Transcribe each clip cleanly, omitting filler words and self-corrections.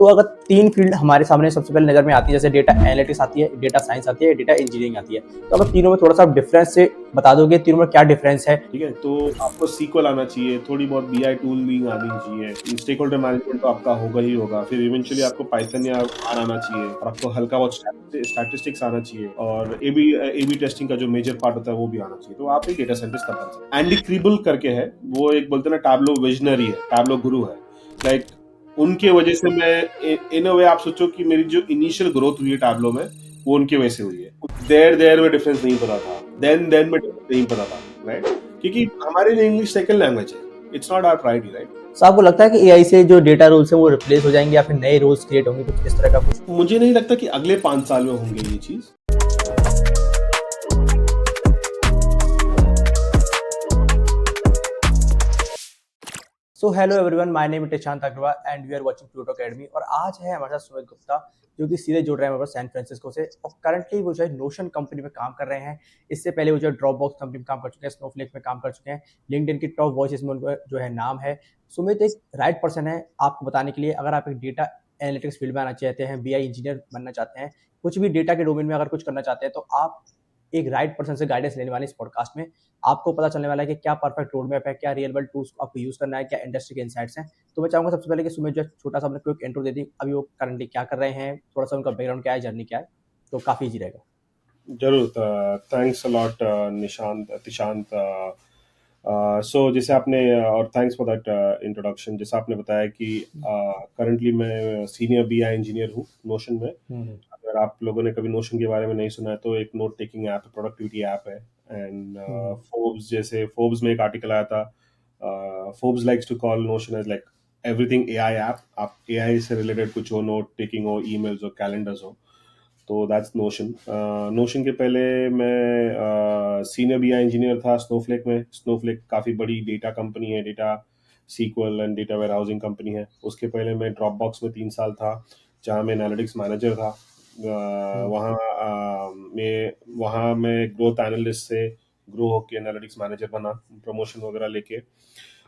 तो अगर 3 फ़ील्ड हमारे सामने सबसे पहले नज़र में आती है, जैसे डेटा एनालिटिक्स आती है, डेटा साइंस आती है, डेटा इंजीनियरिंग आती है। तो अगर तीनों में थोड़ा-सा डिफ़रेंस से बता दोगे, तीनों में क्या डिफ़रेंस है? ठीक है, तो आपको SQL आना चाहिए, थोड़ी बहुत बीआई टूलिंग आनी चाहिए, स्टेक होल्डर मैनेजमेंट तो आपका होगा ही होगा, फिर इवेंचुअली आपको पाइथन या आर आना चाहिए और आपको हल्का बहुत स्टैटिस्टिक्स आना चाहिए और एबी टेस्टिंग का जो मेजर पार्ट होता है वो भी आना चाहिए। तो आप एक डेटा साइंटिस्ट तब बन सकते हैं। एंडी क्रीबल करके है, वो एक बोलते हैं ना टैबलो विजनरी है, टैबलो गुरु है। लाइक उनके वजह से मैं इन अ वे आप सोचो कि मेरी जो इनिशियल ग्रोथ हुई है टैबलो में वो उनकी वजह से हुई है। देर में डिफरेंस नहीं पता था, देन में डिफरेंस नहीं पता था, राइट? क्योंकि हमारे लिए इंग्लिश सेकंड लैंग्वेज है, it's not our priority, right? So आपको लगता है कि एआई से जो डेटा रोल्स हैं, वो रिप्लेस हो जाएँगे या फिर नए रोल्स क्रिएट होंगे, कुछ इस तरह का कुछ? मुझे नहीं लगता कि अगले 5 साल में होंगे ये चीज। So hello everyone, my name is Prashant Agarwal and we are watching Pluto Academy. और आज है हमारे साथ सुमित गुप्ता, जो कि सीधे जुड़ रहे हैं हमारे पास सैन फ्रांसिस्को से। और करंटली वो जो है नोशन कंपनी में काम कर रहे हैं। इससे पहले वो जो है ड्रॉपबॉक्स कंपनी में काम कर चुके हैं, स्नोफ्लेक में काम कर चुके हैं, लिंक्डइन की टॉप वॉइसेस में उनका जो है नाम है। सुमित एक राइट पर्सन है आपको बताने के लिए। अगर आप एक डेटा एनालिटिक्स फील्ड में आना चाहते हैं, बीआई इंजीनियर बनना चाहते हैं, कुछ भी डेटा के डोमेन में अगर कुछ करना चाहते हैं, तो आप एक राइट पर्सन से गाइडेंस लेने वाले इस पॉडकास्ट में। आपको पता चलने वाला है कि क्या परफेक्ट रोड मैप है, क्या रियल वर्ल्ड टूल्स आपको यूज करना है, क्या इंडस्ट्री के इनसाइट्स हैं। तो मैं चाहूंगा सबसे पहले कि सुमित जो छोटा सा अपना क्विक इंट्रो दे दी, अभी वो करंटली क्या कर रहे हैं, थोड़ा सा उनका बैकग्राउंड क्या है, जर्नी क्या है, तो काफी इजी रहेगा। जरूर। थैंक्स अलॉट निशांत तिशांत। सो जैसे आपने और थैंक्स फॉर दैट इंट्रोडक्शन। जैसे आपने बताया कि करंटली मैं सीनियर बीआई इंजीनियर हूँ नोशन में। हम्म। अगर आप लोगों ने कभी नोशन के बारे में नहीं सुना है तो एक नोट टेकिंग ऐप है, प्रोडक्टिविटी ऐप है। And hmm. फोर्ब्स, जैसे फोर्ब्स में एक आर्टिकल आया था, Forbes likes to call Notion as like everything AI app. आप एआई से रिलेटेड कुछ हो, नोट टेकिंग हो, ईमेल्स हो, कैलेंडर्स हो, तो दैट्स नोशन। नोशन के पहले मैं सीनियर बीआई इंजीनियर था स्नोफ्लेक में। स्नोफ्लेक काफ़ी बड़ी डेटा कंपनी है, data SQL and data warehousing company है। उसके पहले मैं ड्रॉपबॉक्स में 3 साल था, जहाँ मैं एनालिटिक्स मैनेजर था। हम्म। वहाँ मैं ग्रोथ एनालिस्ट से ग्रो होके एनालिटिक्स मैनेजर बना, प्रमोशन वगैरह लेके।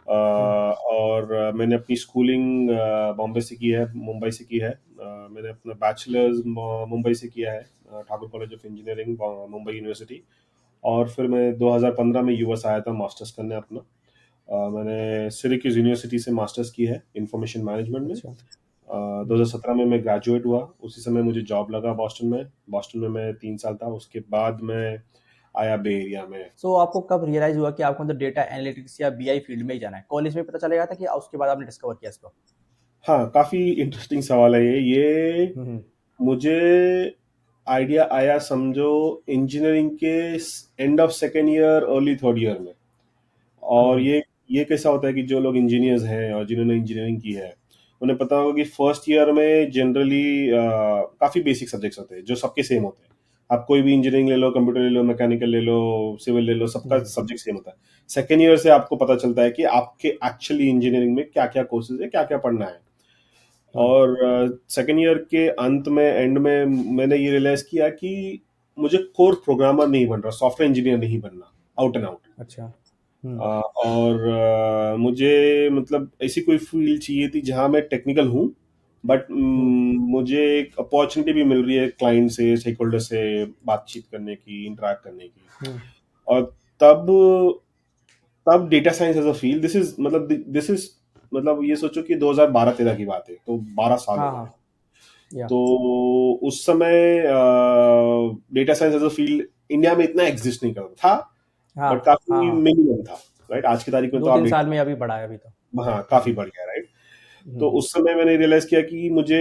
और मैंने अपनी स्कूलिंग बॉम्बे से की है, मुंबई से की है। मैंने अपना बैचलर्स मुंबई से किया है, Thakur college of engineering, Mumbai university. और फिर मैं 2015 में यूएस आया था मास्टर्स करने अपना। मैंने सिरक्यूज यूनिवर्सिटी से मास्टर्स की है इंफॉर्मेशन मैनेजमेंट में। अच्छा। 2017 में मैं ग्रेजुएट हुआ, उसी समय मुझे जॉब लगा बॉस्टन में। बॉस्टन में मैं 3 साल था, उसके बाद मैं आया बे एरिया में। सो आपको कब रियलाइज हुआ कि आपको मतलब डेटा एनालिटिक्स या बीआई फील्ड में ही जाना है? कॉलेज में पता चलेगा था कि उसके बाद आपने डिस्कवर किया इसको? हाँ, काफ़ी इंटरेस्टिंग सवाल है ये। हम्म। मुझे आइडिया आया समझो इंजीनियरिंग के end of second year early third year में। और हम्म। ये कैसा होता है कि जो लोग इंजीनियर्स हैं और जिन्होंने इंजीनियरिंग की है, उन्हें पता होगा कि फर्स्ट ईयर में जनरली काफ़ी बेसिक सब्जेक्ट्स होते हैं जो सबके सेम होते हैं। आप कोई भी इंजीनियरिंग ले लो, कंप्यूटर ले लो, मैकेनिकल ले लो, सिविल ले लो, सबका हम्म। सब्जेक्ट सेम होता है। सेकेंड ईयर से आपको पता चलता है कि आपके एक्चुअली इंजीनियरिंग में क्या क्या कोर्सेज है, क्या क्या पढ़ना है। हम्म। और सेकेंड ईयर के अंत में, एंड में, मैंने ये रियलाइज किया कि मुझे कोर प्रोग्रामर नहीं बन रहा, सॉफ्टवेयर इंजीनियर नहीं बनना, आउट एंड आउट। अच्छा। हम्म। और मुझे मतलब ऐसी कोई फील्ड चाहिए थी जहाँ मैं टेक्निकल हूँ, बट हम्म। मुझे एक अपॉर्चुनिटी भी मिल रही है क्लाइंट से, स्टेक होल्डर से बातचीत करने की, इंटरेक्ट करने की। हम्म। और तब तब data science as a field, this is मतलब ये सोचो कि 2012-13 की बात है, तो 12 साल हो हाँ गए। हाँ। या। तो उस समय data science as a field India में इतना एग्जिस्ट नहीं करता था, हाँ बट हाँ काफी हाँ। मिनिमम था, राइट? आज की तारीख में तो दो आप तीन साल डेटा, में अभी बढ़ा है अभी तो। हाँ, काफी हम्म। बढ़ गया, राइट? तो हम्म। उस समय मैंने रियलाइज किया कि मुझे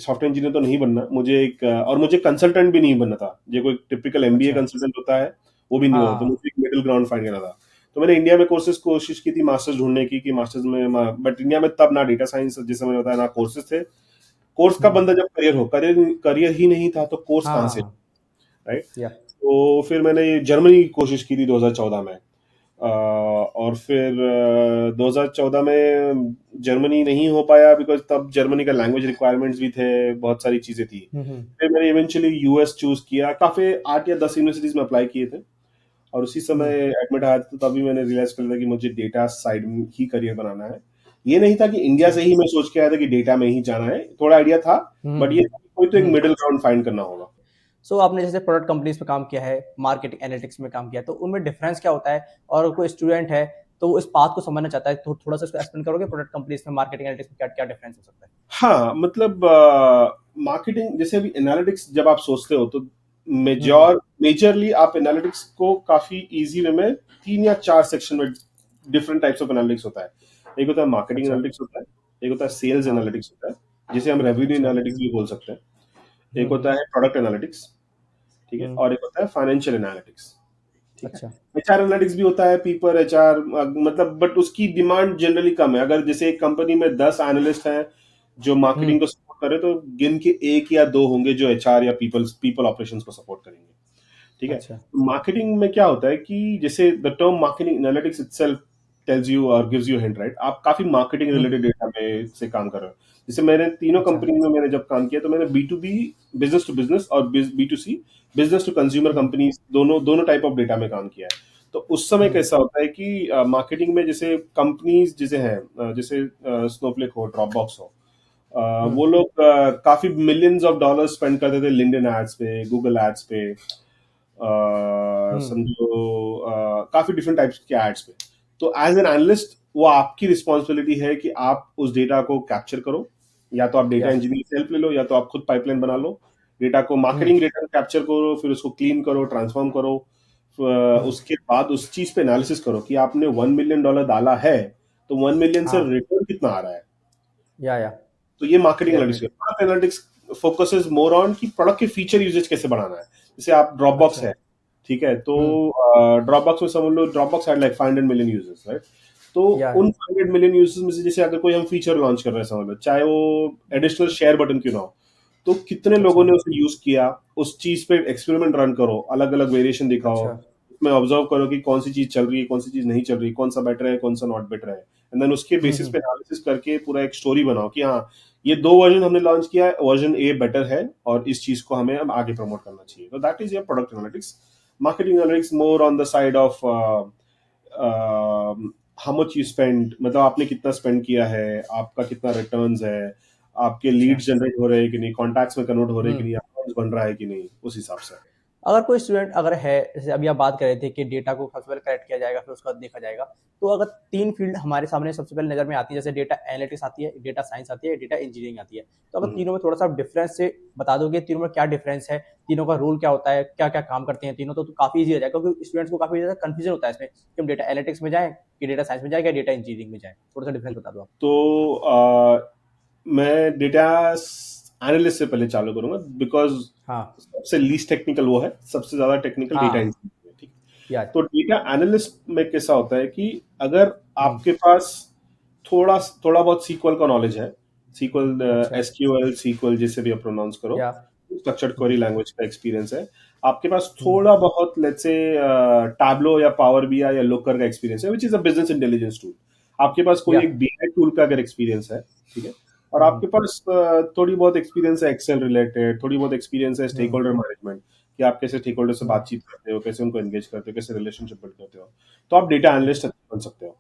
सॉफ्टवेयर इंजीनियर तो नहीं बनना, मुझे एक और मुझे कंसल्टेंट भी नहीं बनना था। जो कोई टिपिकल एमबीए अच्छा। कंसल्टेंट होता है वो भी नहीं हाँ होता, तो हाँ। मुझे एक मिडिल ग्राउंड फाइंड करना था। तो मैंने इंडिया में कोशिश की थी मास्टर्स ढूंढने की, कि मास्टर्स में, बट इंडिया में तब ना डेटा साइंस जिस समय होता है, ना कोर्सेज थे। कोर्स का हम्म। बंदा जब करियर करियर ही नहीं था तो कोर्स हाँ कहाँ हाँ से, हाँ। राइट? या। तो फिर मैंने जर्मनी की कोशिश की थी 2014 में। और फिर 2014 में जर्मनी नहीं हो पाया, बिकॉज तब जर्मनी का लैंग्वेज रिक्वायरमेंट्स भी थे, बहुत सारी चीज़ें थी। हम्म। फिर मैंने इवेंचुअली यूएस चूज किया, काफ़ी 8 या 10 यूनिवर्सिटीज़ में अप्लाई किए थे। और उसी समय हम्म। एडमिट आया था, तो तभी मैंने रियलाइज कर लिया कि मुझे डेटा साइड में ही करियर बनाना है। ये नहीं था कि इंडिया अच्छा। से ही मैं सोच के आया था कि डेटा में ही जाना है, थोड़ा आइडिया था, बट ये हम्म। था कि कोई तो एक हम्म। मिडिल ग्राउंड फाइंड करना होगा। सो आपने जैसे प्रोडक्ट कंपनीज में काम किया है, मार्केटिंग एनालिटिक्स में काम किया है, तो उनमें डिफरेंस क्या होता है? और कोई स्टूडेंट है तो वो इस पाथ को समझना चाहता है, तो थोड़ा सा इसको एक्सप्लेन करोगे प्रोडक्ट कंपनीज में मार्केटिंग एनालिटिक्स में क्या क्या डिफरेंस हो सकता है? हाँ, मतलब मार्केटिंग जैसे अभी एनालिटिक्स जब आप सोचते हो तो हम्म। मेजरली आप एनालिटिक्स को काफी इजी वे में 3 या 4 सेक्शन में डिफरेंट टाइप्स ऑफ एनालिटिक्स होता है। एक होता है मार्केटिंग अच्छा। एनालिटिक्स होता है, एक होता है सेल्स हाँ। एनालिटिक्स होता है, जिसे हम रेवेन्यू अच्छा। एनालिटिक्स भी बोल सकते हैं। एक होता हम्म। है प्रोडक्ट एनालिटिक्स, ठीक है, हम्म। और एक होता है फाइनेंशियल एनालिटिक्स, ठीक है। अच्छा। एचआर एनालिटिक्स भी होता है, पीपर एचआर, मतलब बट उसकी डिमांड जनरली कम है। अगर जैसे एक कंपनी में 10 एनालिस्ट हैं जो हम्म। मार्केटिंग को सपोर्ट करे, तो गिन के 1 या 2 होंगे जो एचआर या पीपल पीपल ऑपरेशंस को सपोर्ट करेंगे, ठीक है। अच्छा। मार्केटिंग में क्या होता है कि जैसे the term marketing analytics itself tells you और गिव्स यू हिंट, राइट? आप काफी मार्केटिंग हम्म। रिलेटेड डेटा में से काम कर रहे हो। जैसे मैंने तीनों अच्छा। कंपनी में मैंने जब काम किया, तो मैंने B to B, business to business, और B to C, business to consumer hmm. Companies, दोनों दोनों टाइप ऑफ डेटा में काम किया है। तो उस समय हम्म। कैसा होता है कि मार्केटिंग में जैसे कंपनीज जैसे हैं, जैसे स्नोफ्लेक हो, ड्रॉपबॉक्स हो, हम्म। वो लोग काफी मिलियंस ऑफ डॉलर स्पेंड करते थे लिंक्डइन एड्स पे, गूगल एड्स पे, हम्म। समझो काफी डिफरेंट टाइप्स के एड्स पे। तो एज एन एनालिस्ट वो आपकी रिस्पॉन्सिबिलिटी है कि आप उस डेटा को कैप्चर करो, या तो आप डेटा या। इंजीनियर से हेल्प ले लो, या तो आप खुद पाइपलाइन बना लो, डेटा को हम्म। मार्केटिंग डेटा कैप्चर करो, फिर उसको क्लीन करो, ट्रांसफॉर्म करो, हम्म। उसके बाद उस चीज पे एनालिसिस करो कि आपने $1 मिलियन डाला है, तो 1 मिलियन से हाँ। रिटर्न कितना आ रहा है। या। तो ये मार्केटिंग एनालिटिक्स है। Definitely. Product analytics focuses more on कि प्रोडक्ट के फीचर यूजेज कैसे बढ़ाना है। जैसे आप ड्रॉपबॉक्स अच्छा। है, ठीक है, तो हम्म। ड्रॉपबॉक्स में समझ लो Dropbox had like 500 million users, right? तो या। उन 500 मिलियन यूजर्स में से जैसे अगर कोई हम फीचर लॉन्च कर रहे हैं, समझ लो चाहे वो एडिशनल शेयर बटन क्यों ना हो, तो कितने लोगों अच्छा। ने उसे यूज किया, उस चीज पे एक्सपेरिमेंट रन करो, अलग अलग वेरिएशन दिखाओ, अच्छा। उसमें ऑब्जर्व करो कि कौन सी चीज चल रही है, कौन सी चीज नहीं चल रही, कौन सा बेटर है, कौन सा नॉट बेटर है, एंड देन उसके बेसिस पे हम्म। एनालिसिस करके पूरा एक स्टोरी बनाओ कि हाँ, ये 2 वर्जन हमने लॉन्च किया है, वर्जन ए बेटर है, और इस चीज को हमें अब आगे प्रमोट करना चाहिए। तो that is your product analytics. Marketing analytics more on the side of how much you spend, मतलब आपने कितना स्पेंड किया है, आपका कितना रिटर्न्स है, आपके अच्छा। लीड्स जनरेट हो रहे हैं कि नहीं, कॉन्टैक्ट्स में कन्वर्ट हो रहे हैं कि हम्म। नहीं, अकाउंट्स बन रहा है कि नहीं, उस हिसाब से। अगर कोई स्टूडेंट अगर है, जैसे अभी आप बात कर रहे थे कि डेटा को सबसे पहले कलेक्ट किया जाएगा, फिर उसके बाद देखा जाएगा। तो अगर 3 फील्ड हमारे सामने सबसे पहले नज़र में आती है, जैसे डेटा एनालिटिक्स आती है, डेटा साइंस आती है, डेटा इंजीनियरिंग आती है। तो अगर हम्म। तीनों में थोड़ा-सा डिफरेंस से बता दोगे, तीनों में क्या डिफरेंस है? तीनों का रोल क्या होता है? क्या-क्या काम करते हैं तीनों? तो काफ़ी ईज़ी हो जाएगा, क्योंकि स्टूडेंट्स को काफ़ी ज़्यादा कन्फ्यूजन होता है इसमें कि हम डेटा एनालिटिक्स में जाएँ, कि डेटा साइंस में जाएँ, या डेटा इंजीनियरिंग में जाएँ? थोड़ा-सा डिफरेंस बता दो आप। तो मैं डेटा एनालिस्ट से पहले चालू करूंगा, बिकॉज हाँ। सबसे लीस्ट टेक्निकल वो है, सबसे ज्यादा टेक्निकल डेटा हाँ। इंजीनियर है, ठीक है। या। तो डेटा एनालिस्ट में कैसा होता है कि अगर हुँ। आपके पास थोड़ा थोड़ा बहुत सीक्वल का नॉलेज है, सीक्वल, अच्छा। एसक्यूएल, सीक्वल जिससे भी आप प्रोनाउंस करो, या। स्ट्रक्चर्ड हुँ। क्वेरी लैंग्वेज का एक्सपीरियंस है, आपके पास हुँ। थोड़ा बहुत लेट्स से टैबलो या पावर बीआई या लोकर का एक्सपीरियंस है, which is a business intelligence tool. आपके पास कोई या। एक बीआई टूल का अगर एक्सपीरियंस है, ठीक है, और हुँ, हुँ। आपके पास थोड़ी बहुत एक्सपीरियंस है एक्सेल रिलेटेड, थोड़ी बहुत एक्सपीरियंस है स्टेक हुँ। होल्डर मैनेजमेंट, कि आप कैसे स्टेक होल्डर से हुँ। बातचीत करते हो, कैसे उनको एंगेज करते हो, कैसे रिलेशनशिप बिल्ड करते हो, तो आप डेटा हुँ। एनालिस्ट बन सकते हो,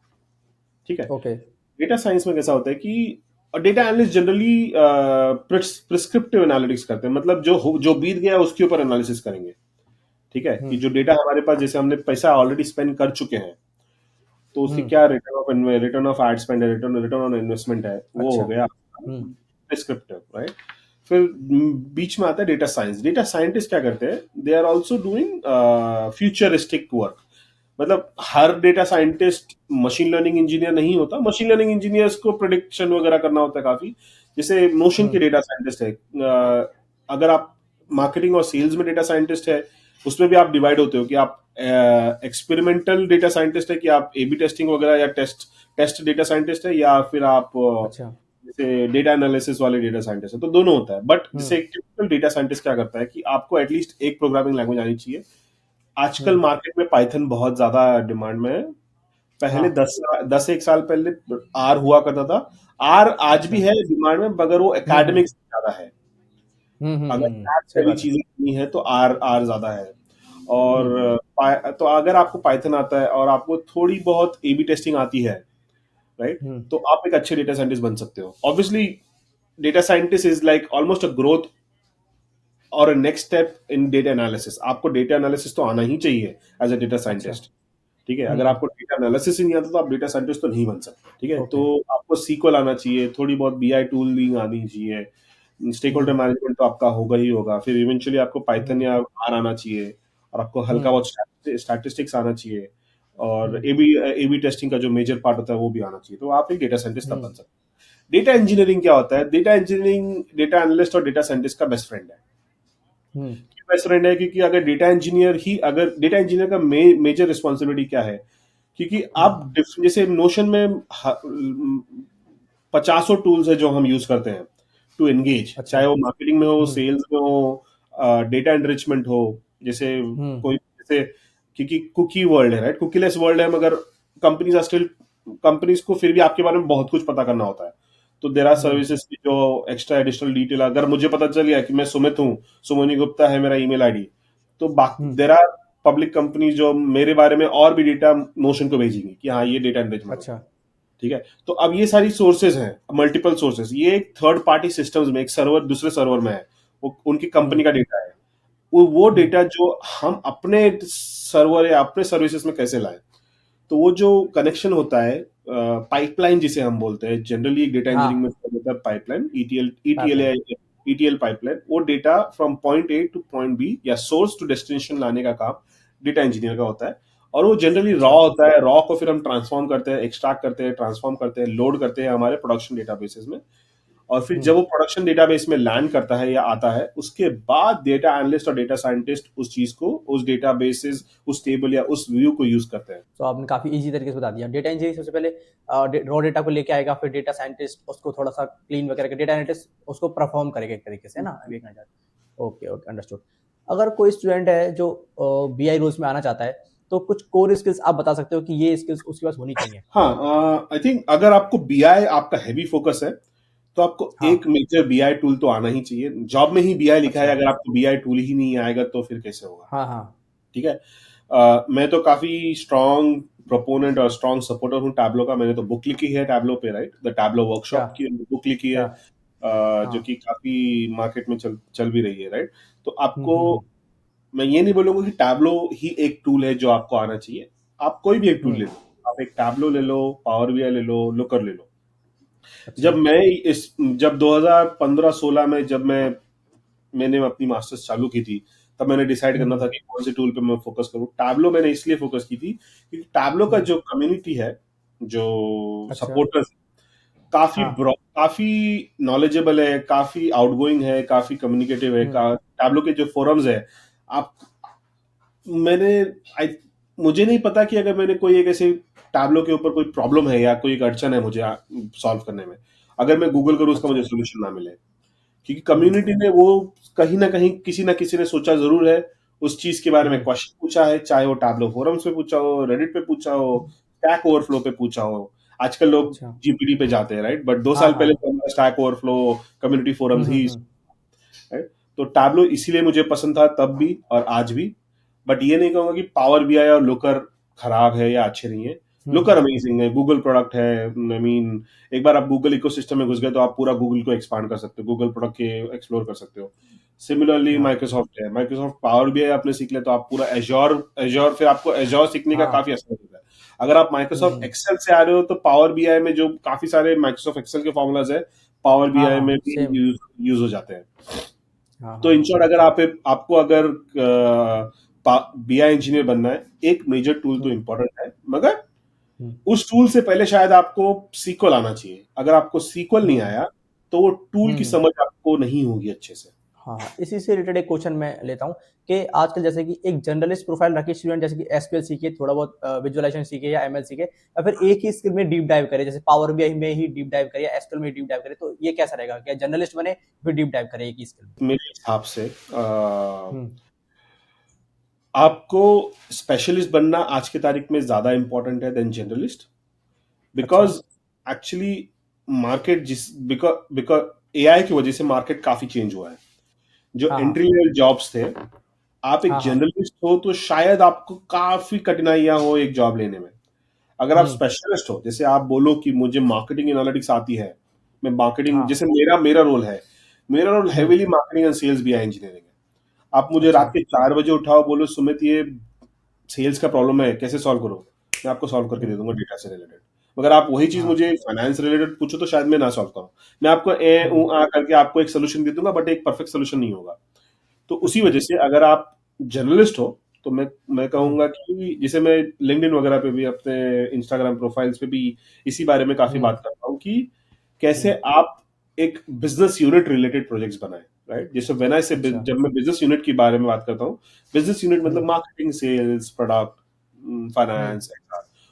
ठीक है। ओके। डेटा साइंस में कैसा होता है कि data analyst generally prescriptive analytics करते हैं, मतलब जो बीत गया उसके ऊपर एनालिसिस करेंगे, ठीक है, हुँ। कि जो डेटा हमारे पास, जैसे हमने पैसा ऑलरेडी स्पेंड कर चुके हैं, तो उससे हुँ। क्या रिटर्न ऑफ एड स्पेंड है, रिटर्न रिटर्न ऑन इन्वेस्टमेंट है, वो हो अच्छा। गया हुँ। Prescriptive, right. फिर बीच में आता है डेटा साइंस। डेटा साइंटिस्ट क्या करते हैं, they are also doing futuristic work. मतलब हर data scientist machine learning engineer नहीं होता, मशीन लर्निंग इंजीनियर्स को प्रिडिक्शन वगैरह करना होता है काफी। जैसे नोशन हुँ। के डेटा साइंटिस्ट है, अगर आप मार्केटिंग और सेल्स में डेटा साइंटिस्ट है, उसमें भी आप डिवाइड होते हो कि आप एक्सपेरिमेंटल डेटा साइंटिस्ट है, कि आप एबी टेस्टिंग वगैरह या टेस्ट टेस्ट डेटा साइंटिस्ट है, या फिर आप अच्छा। जैसे डेटा एनालिसिस वाले डेटा साइंटिस्ट है, तो दोनों होता है। बट हुँ। जैसे एक टिपिकल डेटा साइंटिस्ट क्या करता है कि आपको एटलीस्ट एक प्रोग्रामिंग लैंग्वेज आनी चाहिए। आजकल हुँ। मार्केट में पाइथन बहुत ज्यादा डिमांड में है। पहले हाँ। 10 एक साल पहले आर हुआ करता था। आर आज भी अच्छा। है डिमांड में, मगर वो हुँ, हुँ। एकेडमिक से ज्यादा है। हुँ, हुँ, अगर हुँ, हुँ। मैथ्स सही वाली बात है। चीजें करनी है तो आर आर ज्यादा है। हुँ। और तो अगर आपको पाइथन आता है और आपको थोड़ी बहुत एबी टेस्टिंग आती है, राइट? हम्म। तो आप एक अच्छे डेटा साइंटिस्ट बन सकते हो। Obviously data scientist is like almost a growth और a next step in data analysis. आपको डेटा एनालिसिस तो आना ही चाहिए एज अ डेटा अच्छा। साइंटिस्ट। ठीक है, अगर आपको डेटा एनालिसिस ही नहीं आता तो आप डेटा साइंटिस्ट तो नहीं बन सकते। ठीक है, तो ओके। आपको सीक्वल आना चाहिए, थोड़ी बहुत बीआई टूलिंग आनी चाहिए, स्टेक होल्डर हम्म। मैनेजमेंट तो आपका होगा ही होगा, फिर इवेंचुअली आपको पाइथन हम्म। या आर आना चाहिए, और आपको हल्का हम्म। बहुत स्टैटिस्टिक्स आना चाहिए, और हम्म। एबी टेस्टिंग का जो मेजर पार्ट होता है वो भी आना चाहिए, तो आप एक डेटा साइंटिस्ट तब बन हम्म। सकते हैं। डेटा इंजीनियरिंग क्या होता है? डेटा इंजीनियरिंग डेटा एनालिस्ट और डेटा साइंटिस्ट का बेस्ट फ्रेंड है। हम्म। बेस्ट फ्रेंड है क्योंकि अगर डेटा इंजीनियर का मेजर रिस्पॉन्सिबिलिटी क्या है? क्योंकि हम्म। आप जैसे नोशन में पचासों टूल्स है जो हम यूज करते हैं टू एंगेज, अच्छा। चाहे वो मार्केटिंग में हो, हम्म। सेल्स में हो, डेटा एनरिचमेंट हो, जैसे हम्म। कोई जैसे, क्योंकि कुकी वर्ल्ड है, राइट? कुकीलेस वर्ल्ड है, मगर कंपनीज को फिर भी आपके बारे में बहुत कुछ पता करना होता है। तो देर आर हम्म। सर्विसेज की जो एक्स्ट्रा एडिशनल डिटेल, अगर मुझे पता चल गया कि मैं सुमित हूँ, सुमोनी गुप्ता है मेरा ईमेल आईडी, तो बाकी हम्म। देर आर पब्लिक कंपनी जो मेरे बारे में और भी डेटा नोशन को भेजेंगी कि हाँ ये डेटा एनरिचमेंट हो। अच्छा। ठीक है, तो अब ये सारी सोर्सेज हैं, मल्टीपल सोर्सेज, ये एक थर्ड पार्टी सिस्टम्स में एक सर्वर दूसरे सर्वर में है, वो उनकी कंपनी हम्म। का डेटा है। वो हम्म। डेटा जो हम अपने सर्वर या अपने सर्विसेज में कैसे लाएं, तो वो जो कनेक्शन होता है, पाइपलाइन जिसे हम बोलते हैं, जनरली डेटा इंजीनियरिंग में हाँ। होता है पाइपलाइन, ईटीएल पाइपलाइन। या ईटीएल पाइपलाइन, वो data from point A to point B या सोर्स टू डेस्टिनेशन लाने का काम डेटा इंजीनियर का होता है। और वो जनरली रॉ अच्छा। होता है, रॉ को फिर हम ट्रांसफॉर्म करते हैं, एक्सट्रैक्ट करते हैं, ट्रांसफॉर्म करते हैं, लोड करते हैं हमारे प्रोडक्शन डेटाबेसेस में, और फिर हम्म। जब वो प्रोडक्शन डेटाबेस में लैंड करता है या आता है, उसके बाद डेटा एनालिस्ट और डेटा साइंटिस्ट उस चीज को, उस डेटाबेसेस, उस टेबल या उस व्यू को यूज करते हैं। तो आपने काफ़ी ईजी तरीके से बता दिया। डेटा इंजीनियरिंग सबसे पहले रॉ डेटा को लेके आएगा, फिर डेटा साइंटिस्ट उसको थोड़ा सा क्लीन वगैरह कर, डेटा एनालिटिक्स उसको परफॉर्म करेगा एक तरीके से, है ना? अभी एक नज़र। Okay okay, understood. अगर कोई स्टूडेंट है जो बीआई रोल्स में आना चाहता है, तो कुछ कोर स्किल्स आप बता सकते हो कि ये स्किल्स उसके पास होनी चाहिए? हाँ, आई थिंक अगर आपको बीआई आपका हैवी फोकस है, तो आपको हाँ। एक मेजर बीआई टूल तो आना ही चाहिए। जॉब में ही बीआई लिखा है, अच्छा। अगर आपको बीआई टूल ही नहीं आएगा तो फिर कैसे होगा? हाँ हाँ। ठीक है, मैं तो काफी स्ट्रॉन्ग प्रोपोनेंट और स्ट्रॉन्ग सपोर्टर हूँ टैबलो का। मैंने तो बुक लिखी है टैबलो पे, राइट? द टैबलो क्या? वर्कशॉप की बुक लिखी है, क्या? जो हाँ। कि काफी मार्केट में चल चल भी रही है, राइट? तो आपको, हम्म। मैं ये नहीं बोलूंगा कि टैबलो ही एक टूल है जो आपको आना चाहिए। आप कोई भी एक टूल ले हम्म। लो, आप एक टैबलो ले लो, पावर बीआई ले लो, लुकर ले लो। अच्छा। जब मैं इस जब 2015-16 में जब मैंने अपनी मास्टर्स चालू की थी, तब मैंने डिसाइड करना था हम्म। कि कौन से टूल पे मैं फोकस करूं। टैबलो मैंने इसलिए फोकस की थी क्योंकि टैबलो का हम्म। जो कम्युनिटी है, जो अच्छा। सपोर्टर्स, काफी हाँ। काफी नॉलेजेबल है, काफी आउटगोइंग है, काफी कम्युनिकेटिव है। हम्म। टैबलो के जो फोरम्स है, आप मैंने आई मुझे नहीं पता कि अगर मैंने कोई एक ऐसे टैबलो के ऊपर कोई प्रॉब्लम है या कोई एक अड़चन है मुझे सॉल्व करने में, अगर मैं गूगल करूँ उसका मुझे अच्छा। सोल्यूशन ना मिले, क्योंकि हम्म। कम्युनिटी ने वो कहीं ना कहीं किसी ना किसी ने सोचा जरूर है, उस चीज के बारे में हम्म। क्वेश्चन पूछा है, चाहे वो टैबलो फोरम्स पे पूछा हो, रेडिट पे पूछा हो, हम्म। स्टैक ओवरफ्लो पे पूछा हो। आजकल लोग अच्छा। जीपीटी पे जाते हैं, राइट? बट दो हाँ साल पहले हाँ। तो हमारा स्टैक ओवरफ्लो, कम्युनिटी फोरम्स ही, हम्म। राइट? तो टैबलो इसीलिए मुझे पसंद था तब भी और आज भी। बट ये नहीं कहूंगा कि पावर बीआई और लुकर खराब है या अच्छे नहीं है। लुकर हम्म। अमेजिंग है, गूगल प्रोडक्ट है। आई मीन, एक बार आप गूगल इकोसिस्टम में घुस गए तो आप पूरा गूगल को एक्सपांड कर सकते हो, गूगल प्रोडक्ट के एक्सप्लोर कर सकते हो। सिमिलरली हाँ माइक्रोसॉफ्ट है, माइक्रोसॉफ्ट पावर बीआई आपने सीख लिया तो आप पूरा एजोर एजोर फिर आपको एजोर सीखने का काफी हाँ। आसान होता है। अगर आप माइक्रोसॉफ्ट हम्म। एक्सेल से आ रहे हो तो पावर बीआई में जो काफी सारे माइक्रोसॉफ्ट एक्सेल के फॉर्मूलाज है, पावर हाँ बीआई में हाँ भी सेम। यूज हो जाते हैं। हाँ तो हाँ इन हाँ। शॉर्ट, अगर आपको अगर बीआई इंजीनियर बनना है, एक मेजर टूल तो हम्म। इंपॉर्टेंट है, मगर हम्म। उस टूल से पहले शायद आपको सीक्वल आना चाहिए। अगर आपको सीक्वल नहीं हम्म। आया तो वो टूल की हम्म। समझ आपको नहीं होगी अच्छे से। हाँ हाँ, इसी से रिलेटेड एक क्वेश्चन मैं लेता हूँ कि आजकल जैसे कि एक जर्नलिस्ट प्रोफाइल रखे स्टूडेंट, जैसे कि एसक्यूएल सीखे, थोड़ा बहुत विजुअलाइजेशन सीखे या एमएल सीखे, या फिर एक ही स्किल में डीप डाइव करे, जैसे पावर बीआई में ही डीप डाइव करे या एसक्यूएल में डीप डाइव करे, तो ये कैसा रहेगा? क्या जर्नलिस्ट बने फिर डीप डाइव करे एक ही स्किल में? मेरे हिसाब से हम्म। आपको स्पेशलिस्ट बनना आज की तारीख में ज्यादा इंपॉर्टेंट है देन जनरलिस्ट। अच्छा। बिकॉज एक्चुअली मार्केट जिस बिकॉज बिकॉज एआई की वजह से मार्केट काफी चेंज हुआ है। जो हाँ एंट्री हाँ। लेवल जॉब्स थे, आप एक हाँ हाँ। जर्नलिस्ट हो तो शायद आपको काफी कठिनाइयां हो एक जॉब लेने में। अगर आप हम्म। स्पेशलिस्ट हो, जैसे आप बोलो कि मुझे मार्केटिंग एनालिटिक्स आती है, मैं मार्केटिंग, हाँ। जैसे मेरा मेरा रोल है, मेरा role hmm. Heavily marketing and sales BI engineering है। आप मुझे अच्छा। रात के 4 बजे उठाओ, बोलो सुमित ये सेल्स का प्रॉब्लम है, कैसे सॉल्व करो, मैं आपको सॉल्व करके दे हम्म। दूंगा डेटा से रिलेटेड। मगर आप वही चीज हाँ। मुझे फाइनेंस रिलेटेड पूछो तो शायद मैं ना सॉल्व करूं। मैं आपको ए हम्म। ऊ आ करके आपको एक सोल्यूशन दे दूंगा, बट एक परफेक्ट सोल्यूशन नहीं होगा। तो उसी अच्छा। वजह से अगर आप जर्नलिस्ट हो, तो मैं हम्म। कहूंगा कि जैसे मैं लिंक्डइन वगैरह पे भी, अपने इंस्टाग्राम प्रोफाइल्स पे भी इसी बारे में काफी हम्म। बात करता हूँ कि कैसे हम्म। आप एक बिजनेस यूनिट रिलेटेड प्रोजेक्ट्स बनाएं। राइट, जैसे व्हेन आई से, अच्छा। जब मैं बिजनेस यूनिट के बारे में बात करता हूँ, बिजनेस यूनिट मतलब हम्म। मार्केटिंग, सेल्स, प्रोडक्ट, हम्म। फाइनेंस,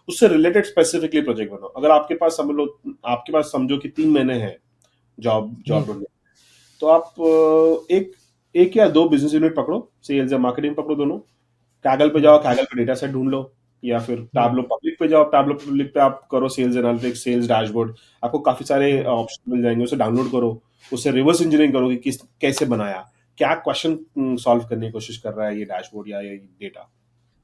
उससे रिलेटेड स्पेसिफिकली प्रोजेक्ट बनाओ। अगर आपके पास समझ लो, आपके पास समझो कि 3 महीने हैं जॉब जॉब हम्म। ढूंढने, तो आप एक एक या दो बिजनेस यूनिट पकड़ो, सेल्स या मार्केटिंग पकड़ो दोनों। कैगल पे जाओ, हम्म। कैगल पे डेटा सेट ढूंढ लो, या फिर हम्म। टैबलो पब्लिक पे जाओ, टैबलो पब्लिक पे आप करो सेल्स एनालिटिक्स, सेल्स डैशबोर्ड। आपको काफी सारे हम्म। ऑप्शन मिल जाएंगे, उसे डाउनलोड करो, उससे रिवर्स इंजीनियरिंग करो कि किस कैसे बनाया, क्या क्वेश्चन सॉल्व करने की कोशिश कर रहा है ये डैशबोर्ड या ये डेटा।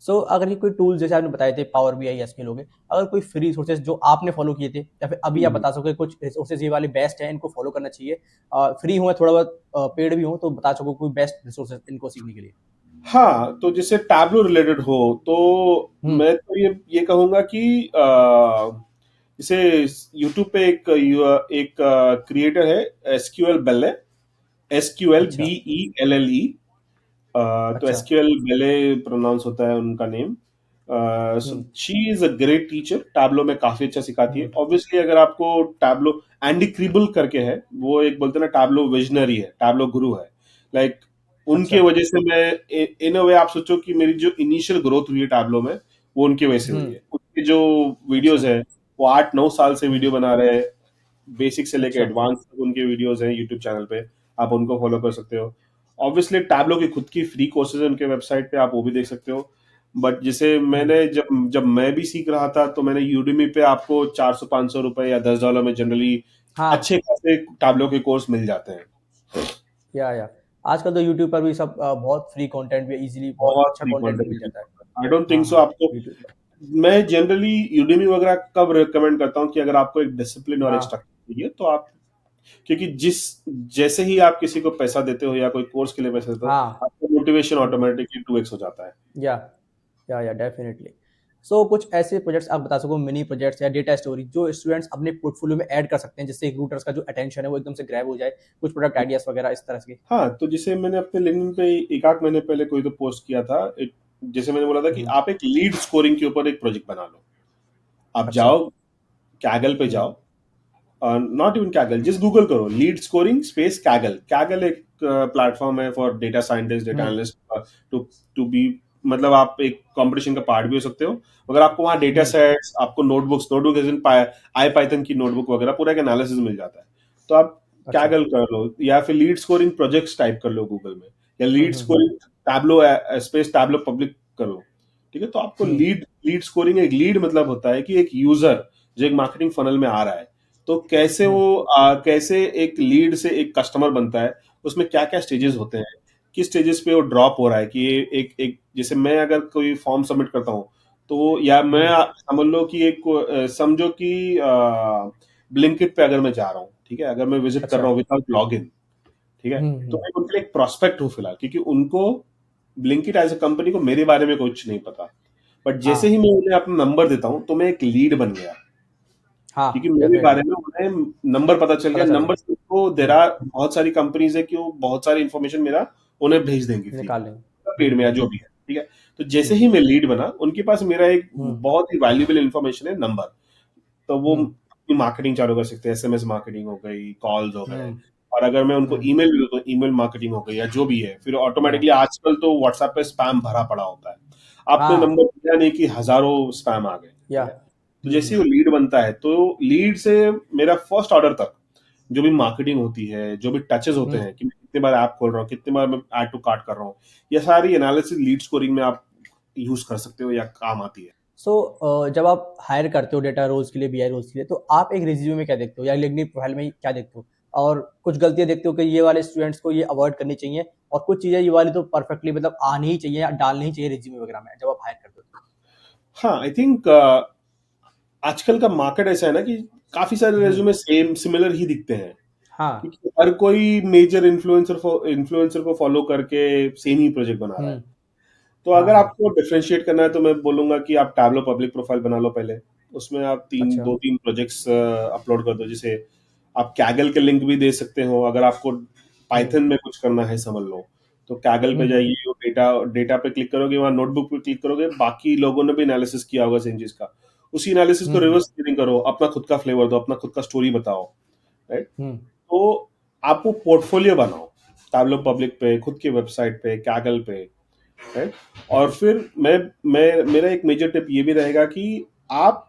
सो अगर ये कोई टूल जैसे आपने बताए थे पावर बी आई एसक्यूएल हो गए, अगर कोई फ्री रिसोर्सेज जो आपने फॉलो किए थे या फिर अभी आप बता सको कुछ रिसोर्सेज ये वाले बेस्ट हैं इनको फॉलो करना चाहिए, फ्री हुए थोड़ा बहुत पेड भी हो तो बता सको कोई बेस्ट रिसोर्सेज इनको सीखने के लिए। हाँ, तो जैसे टैबलो रिलेटेड हो, तो हम्म। मैं तो ये कहूंगा कि जैसे यूट्यूब पे एक क्रिएटर है, एसक्यूएल बेले, अच्छा। SQLBELLE। तो अच्छा। एसक्यूएल बेले प्रोनाउंस होता है उनका name. So hmm. She is a great teacher, Tableau में काफी अच्छा सिखाती है। हम्म। ऑब्वियसली अगर आपको टैबलो, एंडी क्रिबल करके है, वो एक बोलते हैं ना टैबलो विजनरी है, टैबलो गुरु है। लाइक उनके अच्छा। वजह से मैं, इन अ वे आप सोचो कि मेरी जो इनिशियल ग्रोथ हुई है टैबलो में, वो उनकी वजह से हुई हम्म। है। उनके जो वीडियोज अच्छा। है, वो 8-9 साल से हम्म। वीडियो बना रहे हैं, बेसिक से लेके अच्छा। एडवांस तक उनके वीडियोस हैं यूट्यूब चैनल पे। आप उनको फॉलो कर सकते हो। ऑब्वियसली टैबलो की खुद की फ्री कोर्सेज है उनके वेबसाइट पे, आप वो भी देख सकते हो। बट जैसे हम्म। मैंने जब जब मैं भी सीख रहा था, तो मैंने यूडीमी पे आपको 400-500 रुपए या $10 में जनरली हाँ। अच्छे खासे टैबलो के कोर्स मिल जाते हैं। या आजकल तो यूट्यूब पर भी सब बहुत फ्री कंटेंट भी इजीली बहुत बहुत अच्छा फ्री कंटेंट भी मिल कंटेंट, जाता है। आई डोंट हाँ थिंक सो हाँ। आपको। यूट्यूब पर। मैं जनरली यूडीमी वगैरह कब रिकमेंड करता हूँ कि अगर आपको एक डिसिप्लिन और एक हाँ स्ट्रक्चर चाहिए, तो आप, क्योंकि जैसे ही आप किसी को पैसा देते हो या कोई कोर्स के लिए पैसा देते हो, हाँ। आपका मोटिवेशन हम्म। ऑटोमेटिकली 2x हो जाता है। या या डेफिनेटली। सो कुछ ऐसे प्रोजेक्ट्स आप बता सको, मिनी प्रोजेक्ट्स या डेटा स्टोरी जो स्टूडेंट्स अपने पोर्टफोलियो में ऐड कर सकते हैं जिससे रिक्रूटर्स का जो अटेंशन है वो एकदम से ग्रैब हो जाए, कुछ प्रोडक्ट आइडियाज वगैरह इस तरह के। हाँ, तो जैसे मैंने अपने लिंक्डइन पे एक आध महीने पहले कोई तो पोस्ट किया था, जैसे मैंने बोला था कि हम्म। आप एक लीड स्कोरिंग के ऊपर एक प्रोजेक्ट बना लो। आप अच्छा। जाओ, कैगल पे हम्म। जाओ, not even Kaggle, just Google करो lead scoring space Kaggle. Kaggle एक प्लेटफॉर्म है for data scientist, data hmm. Analyst, to to be, मतलब आप एक कंपटीशन का पार्ट भी हो सकते हो। अगर आपको वहाँ डेटा हम्म। सेट्स, आपको notebooks, notebook as in IPython की नोटबुक वगैरह, पूरा एक एनालिसिस मिल जाता है। तो आप अच्छा। कैगल कर लो, या फिर लीड स्कोरिंग प्रोजेक्ट्स टाइप कर लो गूगल में, या lead hmm. Scoring Tableau space Tableau public कर लो। ठीक है, तो आपको हम्म। लीड लीड स्कोरिंग, एक लीड मतलब होता है कि एक यूजर जो एक मार्केटिंग फनल में आ रहा है, तो कैसे हम्म। वो कैसे एक लीड से एक कस्टमर बनता है, उसमें क्या क्या स्टेजेस हम्म। होते हैं, किस स्टेजेस पे वो ड्रॉप हो रहा है, कि ये एक एक जैसे मैं अगर कोई फॉर्म सबमिट करता हूँ, तो या मैं हम्म। समझ लो कि एक समझो कि ब्लिंकिट पे अगर मैं जा रहा हूँ, ठीक है, अगर मैं विजिट कर अच्छा। रहा हूँ विदाउट लॉग इन, ठीक है, तो हम्म। मैं उनके लिए एक प्रोस्पेक्ट हूँ फिलहाल, क्योंकि उनको ब्लिंकिट एज अ कंपनी को मेरे बारे में कुछ नहीं पता। बट जैसे ही हाँ मैं उन्हें अपना नंबर देता हूँ, तो मैं एक लीड बन गया, हाँ क्योंकि मेरे बारे डेफिनेटली। में उन्हें नंबर पता चल गया। पता चल नंबर गया। से उनको, देर हम्म। आर बहुत सारी कंपनीज है कि वो बहुत सारी इंफॉर्मेशन मेरा उन्हें भेज देंगी फ्री में, निकाल लेंगे। पेड में या हम्म। जो भी है, ठीक है। तो जैसे हम्म। ही मैं लीड बना, उनके पास मेरा एक हम्म। बहुत ही वैल्यूबल इंफॉर्मेशन है, नंबर। तो वो हम्म। अपनी मार्केटिंग चालू कर सकते हैं, एसएमएस मार्केटिंग हो गई, कॉल्स हो गए, हम्म। और अगर मैं उनको हम्म। ईमेल भी दूं, तो ईमेल मार्केटिंग हो गई या जो भी है। फिर ऑटोमेटिकली हाँ आजकल तो व्हाट्सएप पे स्पैम भरा पड़ा होता है, आपने हाँ। नंबर दिया नहीं कि हजारों स्पैम आ गए, या। ठीक है। तो जैसे ही वो लीड बनता है, तो लीड से मेरा फर्स्ट ऑर्डर तक जो भी मार्केटिंग होती है, जो भी टचेस होते हम्म। हैं, कि मैं कितनी बार ऐप खोल रहा हूँ, कितनी बार मैं ऐड टू कार्ट कर रहा हूँ, ये सारी एनालिसिस लीड स्कोरिंग में आप यूज कर सकते हो या काम आती है। सो जब आप हायर करते हो डेटा रोल्स के लिए, बीआई रोल्स के लिए, तो आप एक रिज्यूमे में क्या देखते हो या लिंक्डइन प्रोफाइल में क्या देखते हो, और कुछ गलतियां देखते हो कि ये वाले स्टूडेंट्स को ये अवॉइड करनी चाहिए, और कुछ चीजें ये वाली तो परफेक्टली मतलब आनी ही चाहिए या डालनी ही चाहिए रिज्यूमे वगैरह में जब आप हायर करते हो तो? हाँ, आई थिंक आजकल का मार्केट ऐसा है ना कि काफ़ी सारे हुँ, रेज़्यूमे सेम सिमिलर ही दिखते हैं, हाँ, क्योंकि हर कोई मेजर इन्फ्लुएंसर को फ़ॉलो करके सेम ही प्रोजेक्ट बना रहा है। हुँ, तो हाँ, अगर हाँ, आपको डिफरेंशिएट करना है तो मैं बोलूँगा कि आप टैबलो पब्लिक प्रोफाइल बना लो पहले। उसमें आप 3 अच्छा, 2-3 प्रोजेक्ट्स अपलोड कर दो। जैसे आप कैगल के लिंक भी दे सकते हो अगर आपको हुँ, पाइथन में कुछ करना है समझ लो। तो कैगल हुँ, पे हुँ, जाइए, वो डेटा डेटा पे क्लिक करोगे, वहाँ नोटबुक पे क्लिक करोगे, बाकी लोगों ने भी एनालिसिस किया होगा सेम चीज़ का। उसी एनालिसिस को हुँ, हुँ, रिवर्स इंजीनियरिंग करो, अपना खुद का फ्लेवर दो, अपना खुद का स्टोरी बताओ, राइट? हुँ, तो आप वो पोर्टफोलियो बनाओ, टैबलो पब्लिक पे, खुद की वेबसाइट पे, कैगल पे, राइट? और फिर मैं मेरा एक मेजर टिप ये भी रहेगा कि आप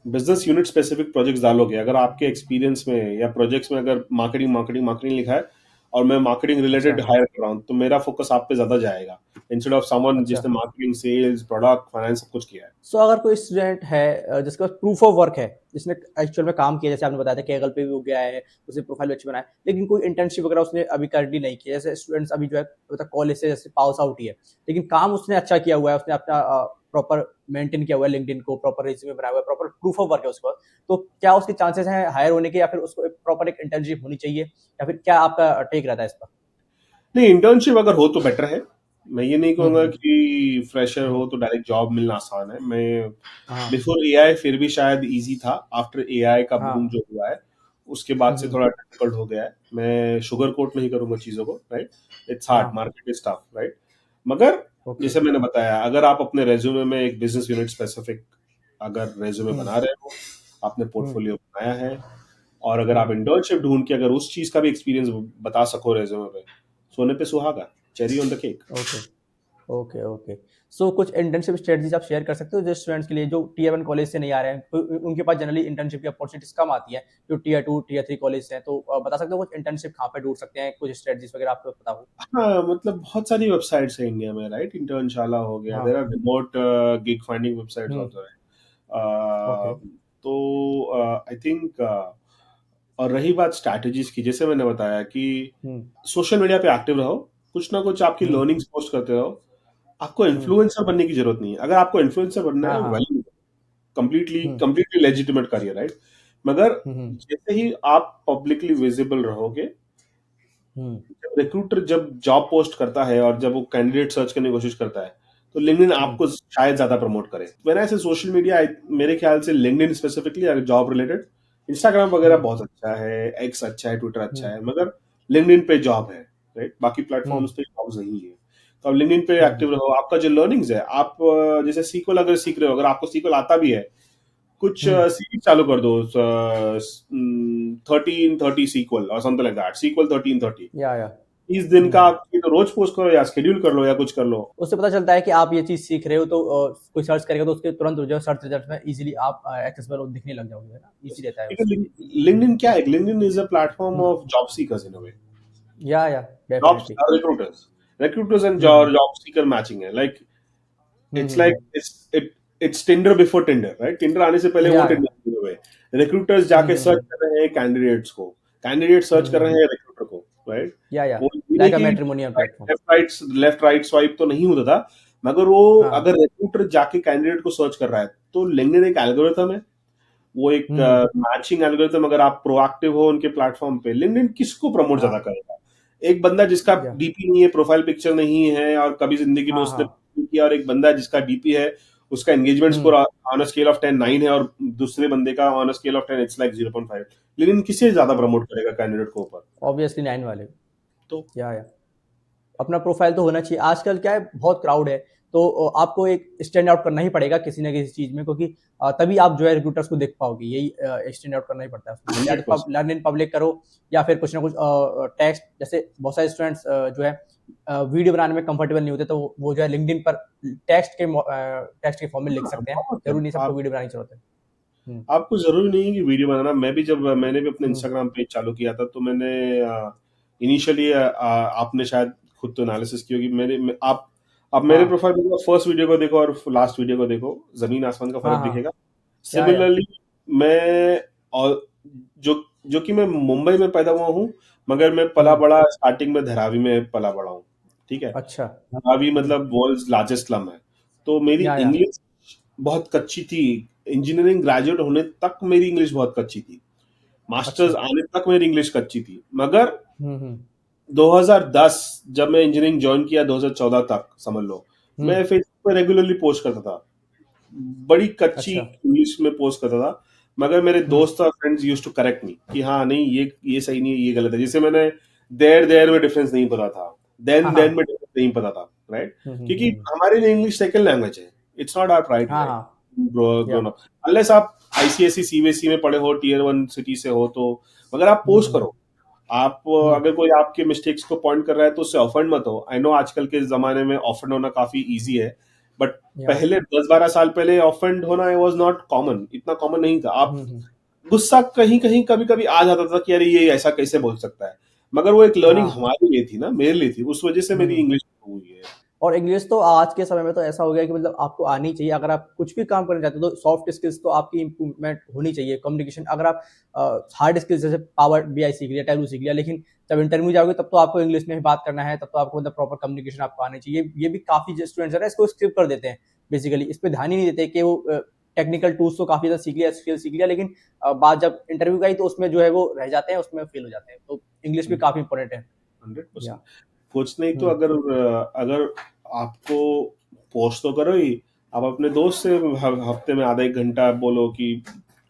बिजनेस यूनिट स्पेसिफिक प्रोजेक्ट्स डालोगे। अगर आपके एक्सपीरियंस में या प्रोजेक्ट्स में अगर मार्केटिंग मार्केटिंग मार्केटिंग लिखा है और मैं मार्केटिंग अच्छा, रिलेटेड हायर कर रहा हूँ, तो मेरा फोकस आप पे ज्यादा जाएगा इंस्टेड ऑफ समवन अच्छा। जिसने मार्केटिंग, सेल्स, प्रोडक्ट, फाइनेंस सब कुछ किया है। सो अगर कोई स्टूडेंट है जिसके पास प्रूफ ऑफ वर्क है, जिसने एक्चुअल में काम किया, जैसे आपने बताया था कैगल पे भी वो गया है, उसने प्रोफाइल भी अच्छी बनाया है, लेकिन कोई इंटर्नशिप वगैरह उसने अभी करंटली नहीं किया। जैसे स्टूडेंट्स अभी जो है मतलब कॉलेज से जैसे पास आउट ही है, लेकिन काम उसने अच्छा किया हुआ है, उसने अपना प्रॉपर मेंटेन किया हुआ है लिंक्डइन को, प्रॉपर रिज्यूमे बनाया हुआ है, प्रॉपर प्रूफ ऑफ वर्क है उसके पास। तो क्या उसके चांसेस हैं हायर होने के, या फिर उसको प्रॉपर एक इंटर्नशिप होनी चाहिए, या फिर क्या आपका टेक रहता है इस पर? नहीं, इंटर्नशिप अगर हो तो बेटर है। मैं ये नहीं हुँ, कहूंगा हुँ। कि फ्रेशर हो तो डायरेक्ट जॉब मिलना आसान है। मैं हाँ, बिफोर एआई फिर भी शायद इजी था। आफ्टर एआई का हाँ। बूम जो हुआ है उसके बाद हुँ, से हुँ। थोड़ा डिफिकल्ट हो गया है। मैं शुगर कोट नहीं करूंगा चीजों को, राइट? इट्स हार्ड, हाँ, मार्केट इज टफ, राइट? मगर ओके। जैसे मैंने बताया, अगर आप अपने रेज्यूमे में एक बिजनेस यूनिट स्पेसिफिक अगर रेज्यूमे हुँ, बना रहे हो, आपने हुँ, पोर्टफोलियो बनाया है, और अगर हुँ। आप इंटर्नशिप ढूंढ के अगर उस चीज का भी एक्सपीरियंस बता सको रेज्यूमे पे, सोने पे सुहागा, cherry on the cake. Okay, okay, okay. So कुछ इंटर्नशिप स्ट्रेटजीज़ आप शेयर कर सकते हो जो स्टूडेंट्स के लिए जो टियर 1 कॉलेज से नहीं आ रहे हैं, तो उनके पास जनरली इंटर्नशिप की अपॉर्चुनिटीज़ कम आती है, जो टियर 2, टियर 3 कॉलेज से हैं, तो बता सकते हो कुछ इंटर्नशिप कहाँ पे ढूँढ सकते हैं? कुछ स्ट्रेटजीज़ वगैरह आपको पता हो? हाँ, मतलब बहुत सारी वेबसाइट्स हैं इंडिया में, राइट? इंटर्नशाला हो गया, हाँ। There are remote gig finding websites हुँ, आल्सो, ओके। तो आई थिंक और रही बात स्ट्रैटेजीज की, जैसे मैंने बताया कि हुँ, सोशल मीडिया पे एक्टिव रहो, कुछ ना कुछ आपकी हुँ, लर्निंग्स पोस्ट करते रहो। आपको हुँ। इन्फ्लुएंसर बनने की जरूरत नहीं है। अगर आपको इन्फ्लुएंसर बनना हाँ, है, हाँ। वेल, कंप्लीटली हुँ, कंप्लीटली लेजिटिमेट करियर, राइट? मगर हुँ, हुँ, जैसे ही आप पब्लिकली विजिबल रहोगे, हुँ, रिक्रूटर जब जॉब पोस्ट करता है और जब वो कैंडिडेट सर्च करने की कोशिश करता है, तो लिंक्डइन हुँ, आपको शायद ज्यादा प्रमोट करे। व्हेन आई से सोशल मीडिया, मेरे ख्याल से लिंक्डइन स्पेसिफिकली अगर जॉब रिलेटेड, इंस्टाग्राम वगैरह हुँ, बहुत अच्छा है, एक्स अच्छा है, ट्विटर अच्छा हुँ, है, मगर लिंक्डइन पे जॉब है, राइट? बाकी हुँ, प्लेटफॉर्म्स पे जॉब्स नहीं है। तो आप लिंक्डइन पे हुँ, एक्टिव रहो। आपका जो लर्निंग्स है, आप जैसे सीक्वल अगर सीख रहे हो, अगर आपको सीक्वल आता भी है, कुछ हुँ। सीरीज चालू कर दो, 1330 सीक्वल और समथिंग लाइक दैट, सीक्वल 1330। या। 30 दिन हुँ, का हुँ। आप ये तो रोज पोस्ट करो या शेड्यूल कर लो या कुछ कर लो। उससे पता चलता है कि आप ये चीज़ सीख रहे हो, तो कोई सर्च करेगा तो उसके तुरंत जो है सर्च रिजल्ट में ईज़िली आप एक्सेसिबल दिखने लग जाओगे, है ना? ईज़ी रहता है उसके लिए। लिंक्डइन क्या है? LinkedIn is a platform hmm. Of job seekers in a way. Yeah jobs definitely. Recruiters, recruiters and hmm, hmm. Job seeker matching है, like hmm, it's hmm, hmm. It's Tinder before Tinder, right? Tinder आने से पहले वो या। Tinder हुए। Recruiters हुँ, जाके हुँ, search हुँ। कर रहे हैं कैंडिडेट्स को, कैंडिडेट हुँ, सर्च कर हुँ, रहे हुँ। हैं रिक्रूटर को, राइट? या। वो ये नहीं लाइक अ कि matrimonial platform. Left right swipe तो नहीं होता था, मगर वो हाँ। अगर रिक्रूटर जाके कैंडिडेट को सर्च कर रहा है, तो लिंक्डइन एक एल्गोरिथम है, वो एक हुँ, हुँ। Matching algorithm. अगर आप प्रोएक्टिव हो उनके प्लेटफॉर्म पे, लिंक्डइन किसको प्रमोट ज्यादा हाँ। करेगा? एक बंदा जिसका या। डीपी नहीं है, प्रोफाइल पिक्चर नहीं है और कभी जिंदगी में हाँ, उसने हाँ। नहीं किया, और एक बंदा जिसका डीपी है, उसका engagement hmm. Score on a scale of 10 9 है, और दूसरे बंदे का on a scale of 10 it's like 0.5। लेकिन किसे ज्यादा हाँ। प्रमोट करेगा कैंडिडेट को ऊपर? ऑब्वियसली 9 वाले। तो या। अपना प्रोफाइल तो होना चाहिए। आजकल क्या है, बहुत क्राउड है, तो आपको एक स्टैंड आउट करना ही पड़ेगा किसी न किसी चीज़ में, क्योंकि तभी आप जो है रिक्रूटर्स को देख पाओगे। यही स्टैंड आउट करना ही पड़ता है उसमें। या तो 100%। लर्न इन पब्लिक करो, या फिर कुछ ना कुछ टेक्स्ट, जैसे बहुत सारे स्टूडेंट्स जो है वीडियो बनाने में कंफर्टेबल नहीं होते, तो वो जो है लिंक्डइन पर टेक्स्ट के फॉर्म में लिख हाँ, सकते हैं। बहुत है। ज़रूरी नहीं सबको आप वीडियो बनाने की ज़रूरत है। हुँ, आपको ज़रूरी नहीं है कि वीडियो बनाना। मैंने भी अपने हुँ, इंस्टाग्राम पेज चालू किया था, तो मैंने इनिशियली आपने शायद खुद तो एनालिसिस की होगी। आप मेरे हाँ, प्रोफाइल में फर्स्ट वीडियो को देखो और लास्ट वीडियो को देखो, ज़मीन आसमान का हाँ, फ़र्क दिखेगा। हाँ। या। सिमिलरली मैं और जो जो कि मैं मुंबई में पैदा हुआ हूँ, मगर मैं हुँ, पला-बड़ा स्टार्टिंग में धारावी में पला-बड़ा हूँ, ठीक है? अच्छा। धारावी हुँ, मतलब वर्ल्ड्स लार्जेस्ट स्लम है। तो मेरी या। इंग्लिश बहुत कच्ची थी। इंजीनियरिंग ग्रेजुएट होने तक मेरी इंग्लिश बहुत कच्ची थी। अच्छा। मास्टर्स आने तक मेरी इंग्लिश कच्ची थी। मगर हम्म। 2010 जब मैं इंजीनियरिंग ज्वाइन किया, 2014 तक समझ लो, हम्म। मैं फेसबुक पे रेगुलरली पोस्ट करता था। बड़ी कच्ची अच्छा। इंग्लिश में पोस्ट करता था। मगर मेरे हम्म। दोस्त और friends used to correct me कि हाँ नहीं, ये सही नहीं है, ये गलत है। जैसे मैंने देयर देयर में डिफरेंस नहीं पता था, हाँ देन में हाँ। डिफरेंस नहीं पता था, राइट? क्योंकि हम्म। हमारे लिए इंग्लिश सेकंड लैंग्वेज है। इट्स नॉट आवर प्राइड, हाँ राइट? हाँ। या। ग्रोन अप, अनलेस आप आईसीएसई सीबीएसई में पढ़े हो, टीयर 1 सिटी से हो तो। मगर आप पोस्ट हम्म। करो। आप हम्म। अगर कोई आपके मिस्टेक्स को पॉइंट कर रहा है तो उससे ऑफेंड मत हो। आई नो आजकल के जमाने में ऑफेंड होना काफी इजी है, बट या। पहले 10-12 साल पहले ऑफेंड होना वाज नॉट कॉमन, इतना कॉमन नहीं था। आप हम्म। गुस्सा कहीं कहीं कभी कभी आ जाता था कि अरे ये ऐसा कैसे बोल सकता है। मगर वो एक लर्निंग हाँ। हमारे लिए थी ना, मेरे लिए थी। उस वजह से मेरी हम्म। इंग्लिश हुई है। और इंग्लिश तो आज के समय में तो ऐसा हो गया कि मतलब आपको आनी चाहिए। अगर आप कुछ भी काम करना चाहते हो तो सॉफ्ट स्किल्स तो आपकी इंप्रूवमेंट होनी चाहिए। कम्युनिकेशन, अगर आप हार्ड स्किल्स जैसे पावर बीआई सीख लिया, टैबलू सीख लिया, लेकिन जब इंटरव्यू जाओगे तब तो आपको इंग्लिश में ही बात करना है, तब तो आपको मतलब प्रॉपर कम्युनिकेशन आपको आनी चाहिए। ये भी काफी जो स्टूडेंट्स है ना इसको स्किप कर देते हैं। बेसिकली इस पे ध्यान ही नहीं देते कि वो टेक्निकल टूल्स तो काफी ज्यादा सीख लिया, स्किल सीख लिया, लेकिन बात जब इंटरव्यू का ही तो उसमें जो है वो रह जाते हैं, उसमें फेल हो जाते हैं। तो इंग्लिश भी काफी इंपॉर्टेंट है। 100%। या। कुछ नहीं तो हम्म। अगर अगर आपको पोस्ट तो करो ही, आप अपने दोस्त से हफ्ते में आधा एक घंटा बोलो कि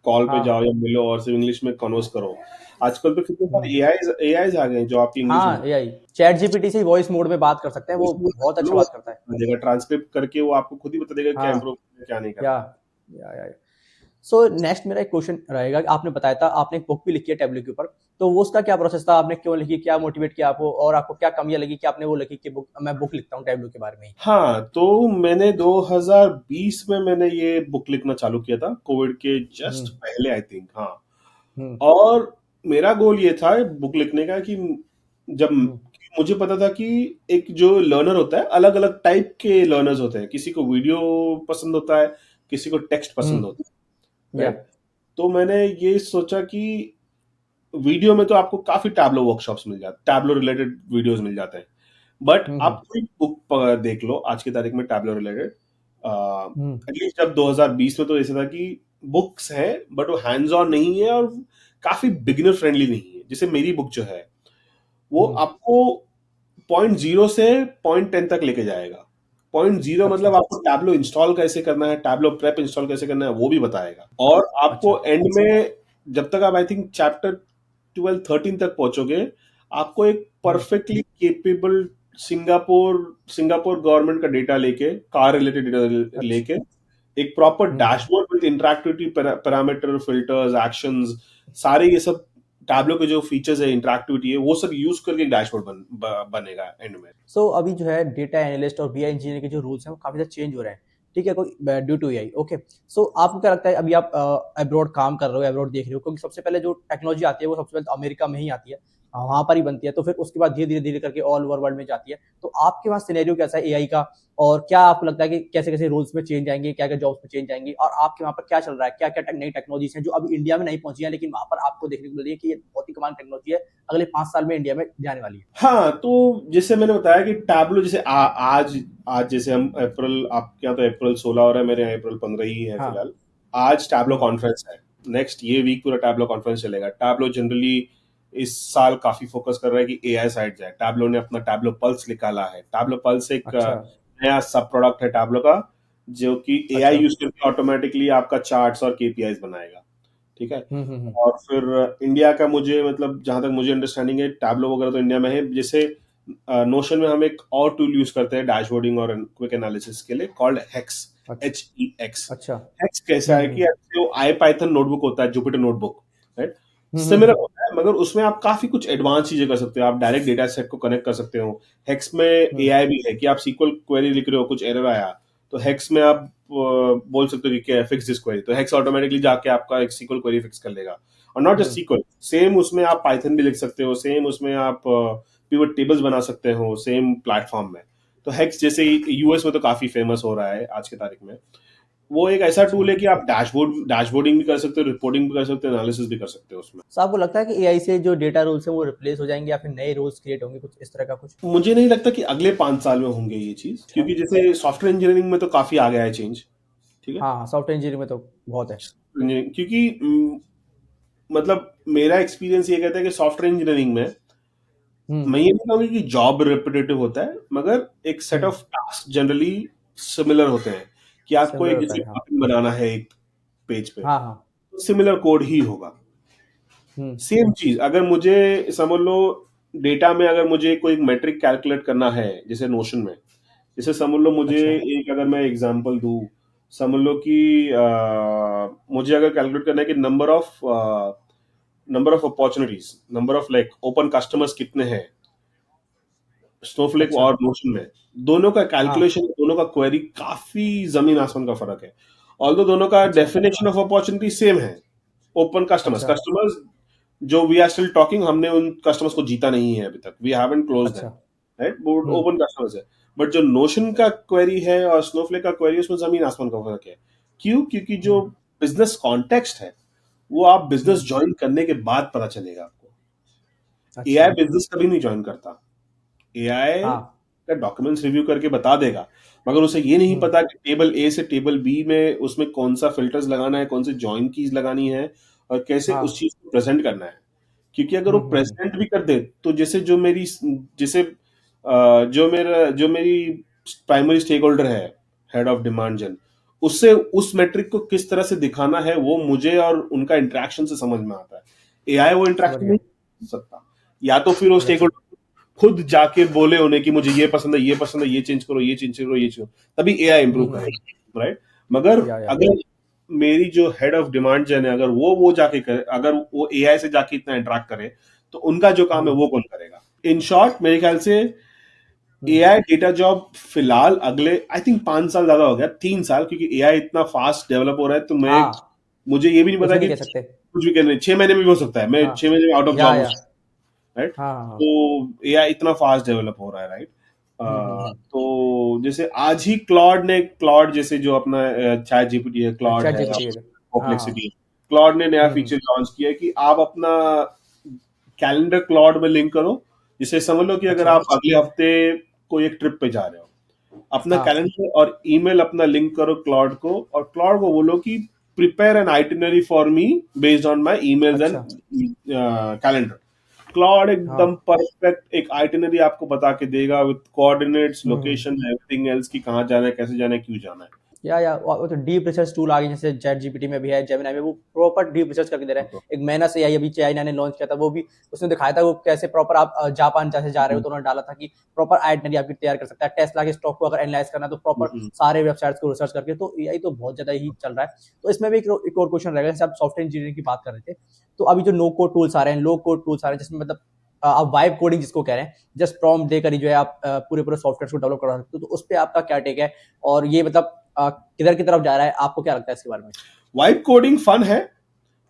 कॉल पे हाँ। जाओ या मिलो और सिर्फ इंग्लिश में कन्वर्स करो। आजकल तो कितने हम्म। सारे एआईज आ गए हैं जो आपकी इंग्लिश हाँ, एआई चैट जीपीटी से वॉइस मोड में बात कर सकते हैं, वो बहुत अच्छा बात करता है। देगा, ट्रांसक्रिप्ट करके वो आपको खुद ही बता देगा क्या इम्प्रूव हाँ। करना है, क्या नहीं या करना है। या सो नेक्स्ट मेरा एक क्वेश्चन रहेगा कि आपने बताया था आपने एक बुक भी लिखी है टैबलेट के ऊपर, तो वो उसका क्या प्रोसेस था? आपने क्यों लिखी, क्या मोटिवेट किया आपको, और आपको क्या कमियां लगी कि आपने वो लिखी कि बुक, मैं बुक लिखता हूँ टैबलेट के बारे में ही? हाँ, तो मैंने 2020 में मैंने ये बुक लिखना चालू किया था, कोविड के जस्ट हम्म। पहले, आई थिंक। हाँ। हम्म। और मेरा गोल ये था बुक लिखने का कि जब हम्म। मुझे पता था कि एक जो लर्नर होता है, अलग अलग टाइप के लर्नर्स होते हैं। किसी को वीडियो पसंद होता है, किसी को टेक्स्ट पसंद होता है, या। राइट? तो मैंने ये सोचा कि वीडियो में तो आपको काफी टैबलो वर्कशॉप्स मिल जाते, टैबलो रिलेटेड वीडियोस मिल जाते हैं। बट हम्म। आप कोई बुक देख लो आज की तारीख में टैबलो रिलेटेड। हम्म। एटलीस्ट जब 2020 में तो ऐसा था कि बुक्स है बट वो हैंड्स ऑन नहीं है और काफी बिगिनर फ्रेंडली नहीं है। जैसे मेरी बुक जो है वो हम्म। आपको पॉइंट जीरो से पॉइंट 10 तक लेके जाएगा। पॉइंट जीरो अच्छा। मतलब आपको टैबलो इंस्टॉल कैसे करना है, टैबलो प्रेप इंस्टॉल कैसे करना है, वो भी बताएगा। और अच्छा। आपको एंड में जब तक आप आई थिंक चैप्टर 12-13 तक पहुंचोगे, आपको एक हम्म। Perfectly capable Singapore Singapore government का डेटा लेके, कार रिलेटेड डेटा अच्छा। लेके, एक proper hmm. Dashboard with interactivity, parameter, filters, actions, सारे ये सब टैबलो के जो फीचर्स है, इंटरैक्टिविटी है, वो सब यूज करके एक डैशबोर्ड बनेगा एंड में। सो अभी जो है डेटा एनालिस्ट और बीआई इंजीनियर के जो रूल्स हैं वो काफी ज्यादा चेंज हो रहे हैं। ठीक है, कोई ड्यू टू एआई। ओके। सो आपको क्या लगता है, अभी आप अब्रॉड काम कर रहे हो, अब्रॉड देख रहे हो, क्योंकि सबसे पहले जो टेक्नोलॉजी आती है वो सबसे पहले तो अमेरिका में ही आती है, वहां पर ही बनती है, तो फिर उसके बाद धीरे धीरे धीरे करके ऑल ओवर वर्ल्ड में जाती है। तो आपके वहाँ सिनेरियो कैसा है एआई का, और क्या आपको लगता है कि कैसे कैसे रूल्स में चेंज आएंगे, क्या क्या जॉब्स में चेंज आएंगी, और आपके वहाँ पर क्या चल रहा है, क्या क्या नई टेक्नोलॉजीज हैं जो अभी इंडिया में नहीं पहुंची है लेकिन वहां पर आपको देखने को मिल रही है कि ये बहुत ही कमाल टेक्नोलॉजी है, अगले 5 साल में इंडिया में जाने वाली है? हाँ, तो जैसे मैंने बताया कि टैबलो जैसे आज आज जैसे हम अप्रैल, आपके यहाँ तो अप्रैल 16 हो रहा है, मेरे यहाँ अप्रैल 15 ही है हाँ। फिलहाल। आज टैबलो हम्म। कॉन्फ्रेंस है। नेक्स्ट ये वीक पूरा टैबलो कॉन्फ्रेंस चलेगा। टैबलो जनरली इस साल काफी फोकस कर रहा है कि एआई साइड जाए। टैबलो ने अपना टैबलो पल्स निकाला है। टैबलो पल्स एक अच्छा। नया सब प्रोडक्ट है टैबलो का, जो कि एआई अच्छा। यूज करके ऑटोमेटिकली आपका चार्ट्स और केपीआईज बनाएगा। ठीक है। हम्म। और फिर इंडिया का, मुझे मतलब जहां तक मुझे अंडरस्टैंडिंग है, टैबलो वगैरह तो इंडिया में है। जैसे नोशन में हम एक और टूल यूज करते हैं डैशबोर्डिंग और क्विक एनालिसिस के लिए, कॉल्ड हेक्स। अच्छा। HEX। अच्छा। हेक्स कैसा है कि हम्म। जो आई पाइथन नोटबुक होता है, जुपिटर नोटबुक, राइट? हम्म। सिमिलर होता है, मगर उसमें आप काफी कुछ एडवांस चीजें कर सकते हो। आप डायरेक्ट डेटा सेट को कनेक्ट कर सकते हो। हेक्स में हम्म। एआई भी है कि आप सीक्वल क्वेरी लिख रहे हो, कुछ एरर आया तो हेक्स में आप बोल सकते हो कि क्या फिक्स दिस क्वेरी, तो हेक्स ऑटोमेटिकली जाके आपका एक सीक्वल क्वेरी फिक्स कर लेगा। और not just hmm. SQL, same उसमें आप पाइथन भी लिख सकते हो, सेम उसमें आप पिवट टेबल्स बना सकते हो सेम प्लेटफॉर्म में। तो हेक्स जैसे यूएस में तो काफी फेमस हो रहा है आज की तारीख में। वो एक ऐसा अच्छा। टूल है कि आप डैशबोर्डिंग भी कर सकते हो, रिपोर्टिंग भी कर सकते हो, एनालिसिस भी कर सकते हो उसमें। सो आपको लगता है कि एआई से जो डेटा रूल्स हैं वो रिप्लेस हो जाएंगे या फिर नए रूल्स क्रिएट होंगे, कुछ इस तरह का कुछ? मुझे नहीं लगता कि अगले 5 साल में होंगे ये चीज, अच्छा। क्योंकि जैसे सॉफ्टवेयर इंजीनियरिंग में तो काफी आ गया है चेंज। ठीक है? हाँ, सॉफ्टवेयर इंजीनियरिंग में तो बहुत है। क्योंकि मतलब मेरा एक्सपीरियंस ये कहता है कि सॉफ्टवेयर इंजीनियरिंग में हुँ, मैं ये नहीं कहूँगा कि जॉब रिपिटेटिव होता है, मगर एक set hmm, of task generally similar होते हैं कि आपको सिमिलर एक होता जैसे है, हाँ। बटन बनाना है एक पेज पे, हाँ, हाँ। तो सिमिलर कोड ही होगा। हुँ, सेम चीज अगर मुझे समझ लो डेटा में अगर मुझे कोई मैट्रिक कैलकुलेट करना है जैसे नोशन में, जैसे समझ लो मुझे अच्छा, एक अगर मैं एग्जांपल दूं, समझ लो कि मुझे अगर कैलकुलेट करना है कि number of opportunities, number of like open customers कितने हैं स्नोफ्लेक अच्छा। और नोशन में, दोनों का हाँ, कैलकुलेशन, दोनों का क्वेरी काफी जमीन आसमान का फर्क है। ऑल्दो दोनों का अच्छा, डेफिनेशन ऑफ अपॉर्चुनिटी सेम है। ओपन कस्टमर्स, अच्छा, कस्टमर्स जो वी आर स्टिल टॉकिंग, हमने उन कस्टमर्स को जीता नहीं है अभी तक, वी हैवंट क्लोज अच्छा। Them, right? वो हुँ, ओपन कस्टमर्स है। बट जो नोशन का क्वेरी है और स्नोफ्लेक का क्वेरी, उसमें जमीन आसमान का फर्क है। क्यों? क्योंकि जो हुँ, बिजनेस कॉन्टेक्स्ट है वो आप बिजनेस हुँ। ज्वाइन करने के बाद पता चलेगा आपको। एआई अच्छा, बिजनेस कभी नहीं ज्वाइन करता। एआई हाँ। का डॉक्यूमेंट्स रिव्यू करके बता देगा, मगर उसे ये नहीं हुँ, पता कि टेबल ए से टेबल बी में उसमें कौन सा फिल्टर्स लगाना है, कौन सी जॉइन कीज लगानी है, और कैसे हाँ। उस चीज को प्रेजेंट करना है। क्योंकि अगर वो हुँ, हुँ, हुँ। प्रेजेंट भी कर दे तो जैसे जैसे जो मेरी प्राइमरी स्टेक होल्डर है, हेड ऑफ डिमांड जन, उससे उस मेट्रिक को किस तरह से दिखाना है वो मुझे और उनका इंटरेक्शन से समझ में आता है। एआई वो समझ इंटरेक्शन गया। नहीं कर सकता। या तो फिर वो स्टेक अंडरस्टूड। होल्डर खुद जाके बोले उन्हें कि मुझे ये पसंद है, ये पसंद है, ये चेंज करो, ये चेंज करो, ये चेंज करो, तभी एआई हुँ, इंप्रूव हुँ, हुँ। करेगा, राइट? मगर या। अगर मेरी जो हेड ऑफ डिमांड जन है, अगर वो जाके करे, अगर वो एआई से जाके इतना इंटरेक्ट करे, तो उनका जो काम है हुँ, वो कौन करेगा? इन शॉर्ट मेरे ख्याल से हुँ। एआई डेटा जॉब फिलहाल अगले आई थिंक 5 साल ज्यादा हो गया, 3 साल, क्योंकि एआई इतना फास्ट डेवलप हो रहा है, तो मैं हाँ, मुझे ये भी नहीं कुछ पता भी नहीं कि कह सकते। कुछ भी करने 6 महीने में भी हो सकता है, मैं हाँ। 6 महीने में आउट ऑफ जॉब हो, या। राइट? हाँ, हाँ, हाँ। तो एआई इतना फास्ट डेवलप हो रहा है, राइट? हुँ, हुँ, हुँ। तो जैसे आज ही क्लॉड जैसे जो अपना चैट जीपीटी है, क्लॉड चैट है, जीपीटी है। हाँ, हाँ। परप्लेक्सिटी, क्लॉड ने नया हुँ, हुँ। फीचर लॉन्च किया है कि आप अपना कैलेंडर क्लॉड में लिंक करो। जिसे समझ लो कि अगर अच्छा। आप अगले हफ्ते कोई एक ट्रिप पे जा रहे हो, अपना हाँ। कैलेंडर और ईमेल अपना लिंक करो क्लॉड को, और क्लॉड को बोलो कि prepare an itinerary for me based on my emails and अच्छा। कैलेंडर। क्लॉड एकदम हाँ। परफेक्ट एक आइटिनरी आपको बता के देगा with coordinates, hmm, hmm. Location, everything else, कि कहाँ जाना है, कैसे जाना है, क्यों जाना है। या वो तो डीप रिसर्च टूल आ गए जैसे चैट जीपीटी में भी है, जेमिनी में, वो प्रॉपर डीप रिसर्च करके दे रहा है। तो, एक मैनस एआई अभी चाइना ने लॉन्च किया था, वो भी उसने दिखाया था वो कैसे प्रॉपर आप जापान जैसे जा रहे हो हम्म, तो उन्होंने डाला था कि प्रॉपर आइटनरी आपकी तैयार कर सकता है। टेस्ला के स्टॉक को अगर एनालाइज करना है तो प्रॉपर हम्म, सारे वेबसाइट्स को रिसर्च करके, तो एआई तो बहुत ज्यादा ही चल रहा है। तो इसमें भी एक और क्वेश्चन रहेगा, जैसे आप सॉफ्टवेयर इंजीनियरिंग की बात कर रहे थे, तो अभी जो नो कोड टूल्स आ रहे हैं, लो कोड टूल्स आ रहे हैं, जिसमें मतलब आप वाइब कोडिंग जिसको कह रहे हैं, जस्ट प्रॉम्प्ट देकर ही जो है आप पूरे पूरे सॉफ्टवेयर को डेवलप करा सकते हो, तो उस पर आपका क्या टेक है? और ये मतलब किधर की तरफ जा रहा है, आपको क्या लगता है इसके बारे में? वाइब कोडिंग फन है,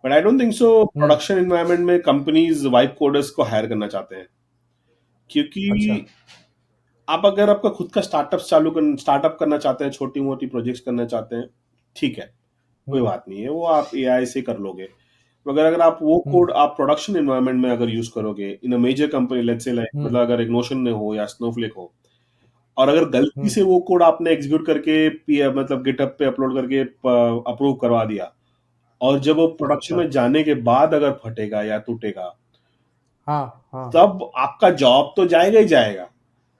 but I don't think so hmm, production environment में कंपनीज वाइब कोडर्स को हायर करना चाहते हैं। अच्छा। क्योंकि आप अगर आपका खुद का स्टार्टअप करना चाहते हैं, छोटी मोटी प्रोजेक्ट्स करना चाहते हैं, ठीक है, कोई हुँ, बात नहीं है, वो आप एआई से कर लोगे। मगर अगर आप वो हुँ, कोड आप प्रोडक्शन एनवायरनमेंट में अगर यूज करोगे in a major company, let's say like, hmm, मतलब अगर एक नोशन में हो या स्नोफ्लेक हो, और अगर गलती हुँ, से वो कोड आपने एग्जीक्यूट करके मतलब गिटहब पे अपलोड करके अप्रूव करवा दिया, और जब वो प्रोडक्शन अच्छा। में जाने के बाद अगर फटेगा या टूटेगा, हाँ, हाँ, तब आपका जॉब तो जाएगा ही जाएगा,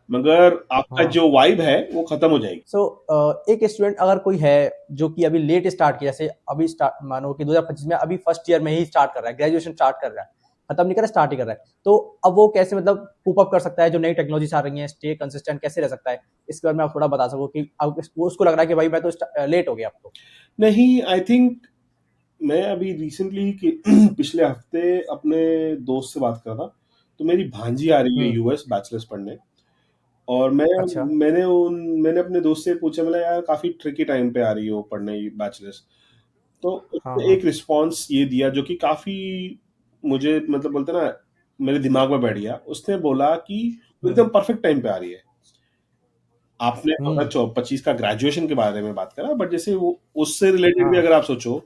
मगर आपका हाँ। जो वाइब है वो खत्म हो जाएगी। सो एक स्टूडेंट अगर कोई है जो कि अभी लेट स्टार्ट किया, जैसे अभी स्टार्ट मानो कि 2025 में अभी फर्स्ट ईयर में ही स्टार्ट कर रहा है, ग्रेजुएशन स्टार्ट कर रहा है, खत्म नहीं कर रहा, स्टार्ट ही कर रहा है। तो अब वो कैसे मतलब कूप अप कर सकता है जो नई टेक्नोलॉजीज़ आ रही हैं, स्टे कंसिस्टेंट कैसे रह सकता है? इसके बारे में आप थोड़ा बता सको कि अब वो उसको लग रहा है कि भाई मैं तो लेट हो गया अब तो। नहीं, आई थिंक मैं अभी रिसेंटली कि पिछले हफ्ते अपने दोस्त से बात कर रहा था, तो मेरी भांजी आ रही है हुँ, यूएस बैचलर्स पढ़ने, और अच्छा। मैंने अपने दोस्त से पूछा, बोला यार काफी ट्रिकी टाइम पे आ रही हो पढ़ने बैचलर्स। तो हाँ, उसने हाँ। एक रिस्पॉन्स ये दिया जो कि काफी मुझे मतलब बोलते ना मेरे दिमाग में बैठ गया। उसने बोला कि वो हुँ, एकदम परफेक्ट टाइम पे आ रही है। आपने हुँ, 2025 का ग्रेजुएशन के बारे में बात करा, बट जैसे वो उससे रिलेटेड भी हाँ। अगर आप सोचो,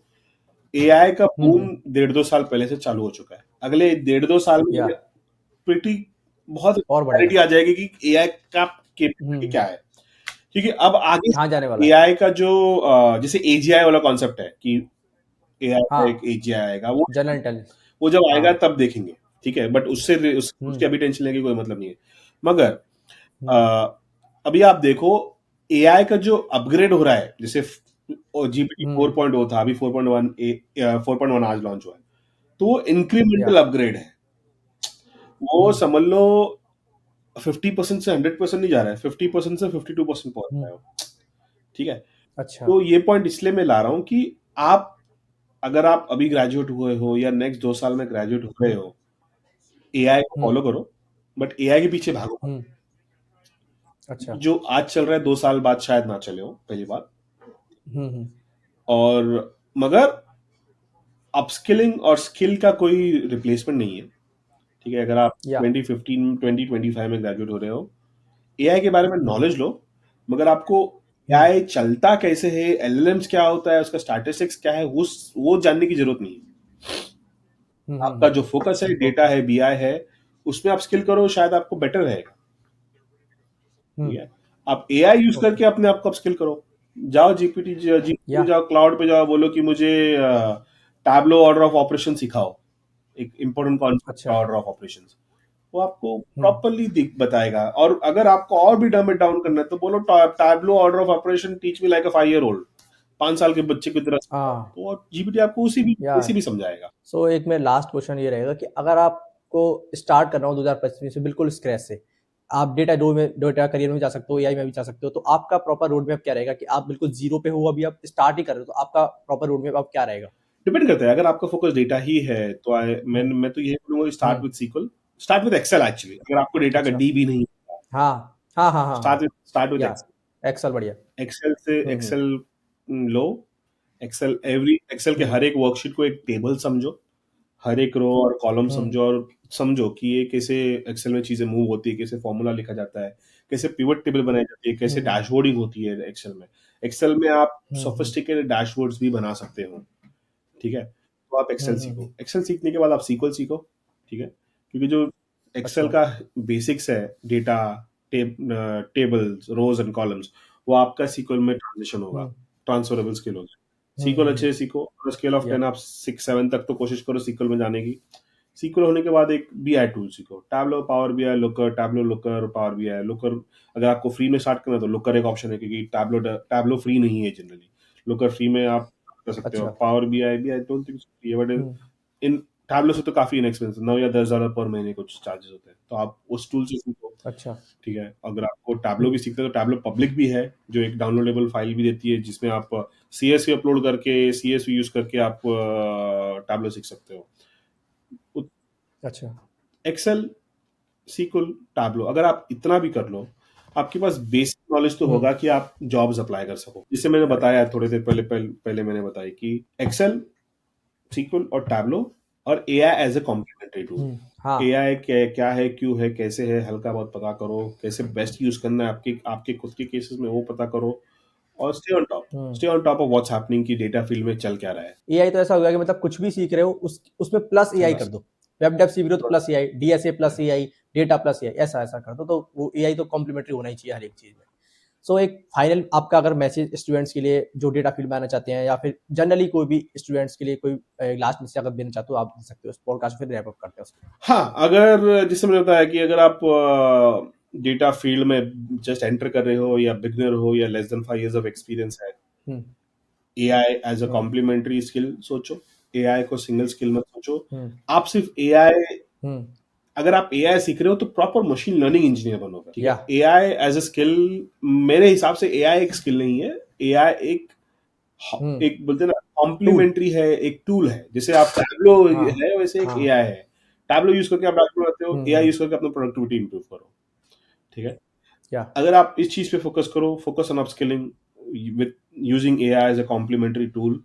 एआई का हुँ, बूम हुँ। 1.5 2 साल पहले से चालू हो चुका है। अगले 1.5 2 साल या में प्रिटी बहुत और बढ़ेगा। क्लैरिटी आ जाएगी कि एआई का हुँ, कैपेबिलिटी क्या हुँ। है। क्योंकि अब आगे कहाँ जाने वाला है? एआई का जो जैसे एजीआई वाला कॉन्सेप्ट है कि एआई का एक हाँ, एजीआई आएगा, वो जनरल इंटेलिजेंस। वो जब आएगा हाँ। तब देखेंगे, ठीक है, बट हुँ, उसकी अभी टेंशन लेने की कोई मतलब नहीं है। मगर हुँ, अ, अभी आप देखो एआई का जो अपग्रेड हो रहा है, जैसे जीपीटी हुँ, 4.0 था, अभी 4.1 आज लॉन्च हुआ है, तो वो या इंक्रीमेंटल अपग्रेड है। वो हुँ, समझ लो 50% से 100% नहीं जा रहा है, 50% से 52% पहुंच हुँ, रहा है वो, ठीक है। अच्छा। तो ये पॉइंट इसलिए मैं ला रहा हूँ कि आप अगर आप अभी ग्रेजुएट हुए हो या नेक्स्ट 2 साल में ग्रेजुएट हो रहे हुँ, हो, एआई को हुँ, फॉलो करो, बट एआई के पीछे भागो मत। हुँ, अच्छा। जो आज चल रहा है 2 साल बाद शायद ना चले हो, पहली बात। हुँ, हुँ, और मगर अपस्किलिंग और स्किल का कोई रिप्लेसमेंट नहीं है, ठीक है। अगर आप या 2015 2025 में ग्रेजुएट हो रहे हो, एआई के बारे में हुँ, नॉलेज लो, मगर आपको हुँ, एआई चलता कैसे है, एलएलएम्स क्या होता है, उसका स्टैटिस्टिक्स क्या है, उस वो जानने की जरूरत नहीं है। हुँ, हुँ, आपका हुँ, जो फोकस है, डेटा ओके। है, बीआई है, उसमें आप स्किल करो, शायद आपको बेटर रहेगा, हुँ, ठीक है। आप एआई यूज ओके, करके अपने आप को अपस्किल करो। जाओ जीपीटी या में जाओ, क्लाउड पे जाओ, बोलो कि मुझे टैबलो ऑर्डर ऑफ ऑपरेशन सिखाओ, एक इंपॉर्टेंट कॉन्सेप्ट अच्छा। का ऑर्डर ऑफ ऑपरेशन। वो आपको हुँ, प्रॉपरली बताएगा। और अगर आपको और भी डम इट डाउन करना है तो बोलो Tableau order of operation teach me like a 5 year old, 5 साल के बच्चे की तरह सिखाओ, हाँ, तो जीपीटी आपको उसी भी या इसी भी समझाएगा। सो एक मेरा लास्ट क्वेश्चन ये रहेगा कि अगर आपको स्टार्ट करना हो 2025 से बिल्कुल स्क्रैच से, आप डेटा करियर में जा सकते हो, एआई में भी जा सकते हो, तो आपका प्रॉपर रोड मैप क्या रहेगा कि आप बिल्कुल ज़ीरो पे हो, अभी आप स्टार्ट ही कर रहे हो, तो आपका प्रॉपर रोड मैप अब क्या रहेगा? डिपेंड करता है, अगर आपका फोकस डेटा ही है तो हुँ, मैं तो यही बोलूंगा, hmm, start with SQL, start with Excel actually, अगर आपको डेटा का अच्छा। डी भी नहीं, हाँ, हाँ, हाँ, हाँ, हाँ, स्टार्ट विद या एक्सेल। एक्सेल बढ़िया। एक्सेल से हुँ, हुँ, एक्सेल लो, एक्सेल के हुँ, हर एक वर्कशीट को एक टेबल समझो, हर एक रो और कॉलम हुँ, समझो, और समझो कि ये कैसे एक्सेल में चीजें मूव होती है, कैसे फॉर्मूला लिखा जाता है, कैसे पिवट टेबल बनाई जाती है, हुँ, कैसे हुँ, डैशबोर्डिंग होती है एक्सेल में। एक्सेल में आप हुँ, हुँ, सोफिस्टिकेटेड डैशबोर्ड्स भी बना सकते हो, ठीक है। तो आप हुँ, एक्सेल हुँ, सीखो, हुँ, एक्सेल सीखने के बाद आप सीक्वल सीखो, ठीक है। क्योंकि जो एक्सेल अच्छा। का बेसिक्स है, data, tables, rows and columns, वो आपका सीक्वल में ट्रांजिशन होगा, हुँ, ट्रांसफरेबल स्किल होगा। हुँ, सीक्वल हुँ, अच्छे से सीखो, और स्केल ऑफ या 10 आप 6 7 तक तो कोशिश करो सीक्वल में जाने की। सीक्वल होने के बाद एक बीआई टूल सीखो, Tableau, power BI, looker, Tableau, looker, power BI, looker. अगर आपको फ्री में स्टार्ट करना है तो लुकर एक ऑप्शन है, क्योंकि टैबलो फ्री नहीं है जनरली। लुकर फ्री में आप कर सकते हो। अच्छा। पावर बीआई भी आई डोंट थिंक फ्री है, बट हुँ, इन टैबलो से तो काफी इनएक्सपेंसिव, 9 या 10 डॉलर पर महीने कुछ चार्जेस होते हैं, तो आप उस टूल से सीखो, अच्छा। ठीक है। अगर आपको टैबलो हुँ, भी सीखते हैं तो टैबलो पब्लिक भी है, जो एक डाउनलोडेबल फाइल भी देती है, जिसमें आप सीएसवी अपलोड करके, सीएसवी यूज करके आप टैबलो सीख सकते हो। अच्छा। एक्सेल, सीक्वल, टैबलो, अगर आप इतना भी कर लो, आपके पास बेसिक नॉलेज तो हुँ, होगा कि आप जॉब्स अप्लाई कर सको। जिससे मैंने राइट। बताया थोड़ी देर पहले मैंने बताया कि एक्सेल, सीक्वल और टैबलो, और AI as a complementary tool. हुँ, हाँ, एआई क्या है, क्यों है, कैसे है, हल्का बहुत पता करो, कैसे बेस्ट यूज करना है आपके आपके खुद के केसेस में, वो पता करो। और हुँ। Stay on top of what's happening की डेटा फील्ड में चल क्या रहा है। एआई तो ऐसा हो गया कि मतलब कुछ भी सीख रहे हो उसमें प्लस एआई कर बस दो। वेब डेव सीख रहे हो तो plus AI, DSA plus AI, data plus AI, ऐसा-ऐसा कर दो, तो वो एआई तो कॉम्प्लीमेंट्री होना ही चाहिए हर एक चीज़ में। सो एक फाइनल आपका अगर मैसेज स्टूडेंट्स के लिए जो डेटा फील्ड में आना चाहते हैं या फिर जनरली कोई भी स्टूडेंट्स के लिए कोई लास्ट मैसेज अगर देना चाहते हो आप दे सकते हो। इस पॉडकास्ट फिर रैप अप करते हैं उसको। हाँ, अगर जैसे मैंने बताया कि अगर आप डेटा फील्ड में जस्ट एंटर कर रहे हो, या बिगनर हो, या less than 5 years of experience है, हुँ, AI as a hmm, complementary skill सोचो, एआई को सिंगल स्किल मत सोचो। हुँ, आप सिर्फ एआई, हुँ, अगर आप एआई सीख रहे हो तो प्रॉपर मशीन लर्निंग इंजीनियर बनोगे, ठीक है। या एआई एज अ स्किल, मेरे हिसाब से एआई एक स्किल नहीं है, एआई हुँ, एक बोलते हैं ना, टूल, कॉम्प्लीमेंट्री है, एक टूल है। जैसे आप टैबलो हाँ, है, वैसे एक हाँ, एआई है। टैबलो यूज करके आप डैशबोर्ड बनाते हो, हुँ, एआई हुँ, यूज करके अपना प्रोडक्टिविटी इंप्रूव करो, ठीक है। या अगर आप इस चीज पे फोकस करो, focus on upskilling with using AI as a complementary tool,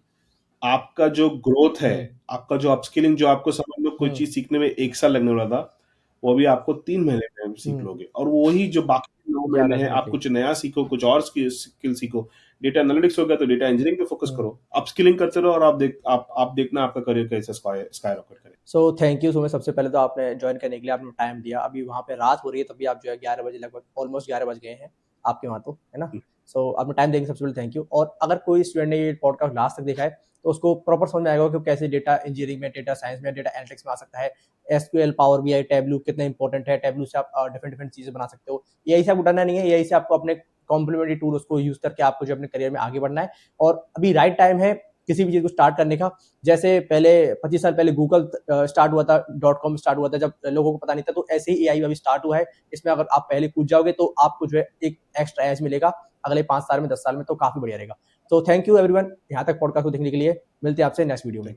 आपका जो ग्रोथ है, हुँ, आपका जो अपस्किलिंग, जो आपको समझ लो कोई हुँ, चीज सीखने में 1 साल लगने वाला था, वो अभी आपको 3 महीने में सीख हुँ, लोगे। और वही जो बाकी नौ या महीने हैं, आप डेफिनिटली। कुछ नया सीखो, कुछ और स्किल सीखो। डेटा एनालिटिक्स हो गया तो डेटा इंजीनियरिंग पे फोकस हुँ। करो, अपस्किलिंग करते रहो, और आप देखना आपका करियर कैसे स्काई रॉकेट करे। So thank you so much. सबसे पहले तो आपने जॉइन करने के लिए आपने टाइम दिया। अभी वहाँ पे रात हो रही है, तब भी आप जो है 11 बजे लगभग ऑलमोस्ट 11 बज गए हैं आपके वहाँ तो, है ना? सो आपने टाइम देने सबसे पहले थैंक यू। और अगर कोई स्टूडेंट ने ये पॉडकास्ट लास्ट तक देखा है तो उसको प्रॉपर समझ में आएगा कि कैसे डेटा इंजीनियरिंग में, डेटा साइंस में, डेटा एनालिटिक्स में आ सकता है। एसक्यूएल, पावर बीआई, टैबलू कितना इंपॉर्टेंट है, टैबलू से आप डिफरेंट डिफरेंट चीजें बना सकते हो। एआई से आपको डरना नहीं है, एआई से आपको अपने कॉम्प्लीमेंट्री टूल उसको यूज करके आपको जो अपने करियर में आगे बढ़ना है। और अभी राइट टाइम है किसी भी चीज को स्टार्ट करने का। जैसे पहले 25 साल पहले गूगल स्टार्ट हुआ था, .com स्टार्ट हुआ था, जब लोगों को पता नहीं था, तो ऐसे ही एआई अभी स्टार्ट हुआ है। इसमें अगर आप पहले कूद जाओगे तो आपको जो है एक एक्स्ट्रा एज मिलेगा अगले 5 साल में, 10 साल में, तो काफी बढ़िया रहेगा। तो थैंक यू एवरीवन यहाँ तक पॉडकास्ट को देखने के लिए। मिलते हैं आपसे नेक्स्ट वीडियो में।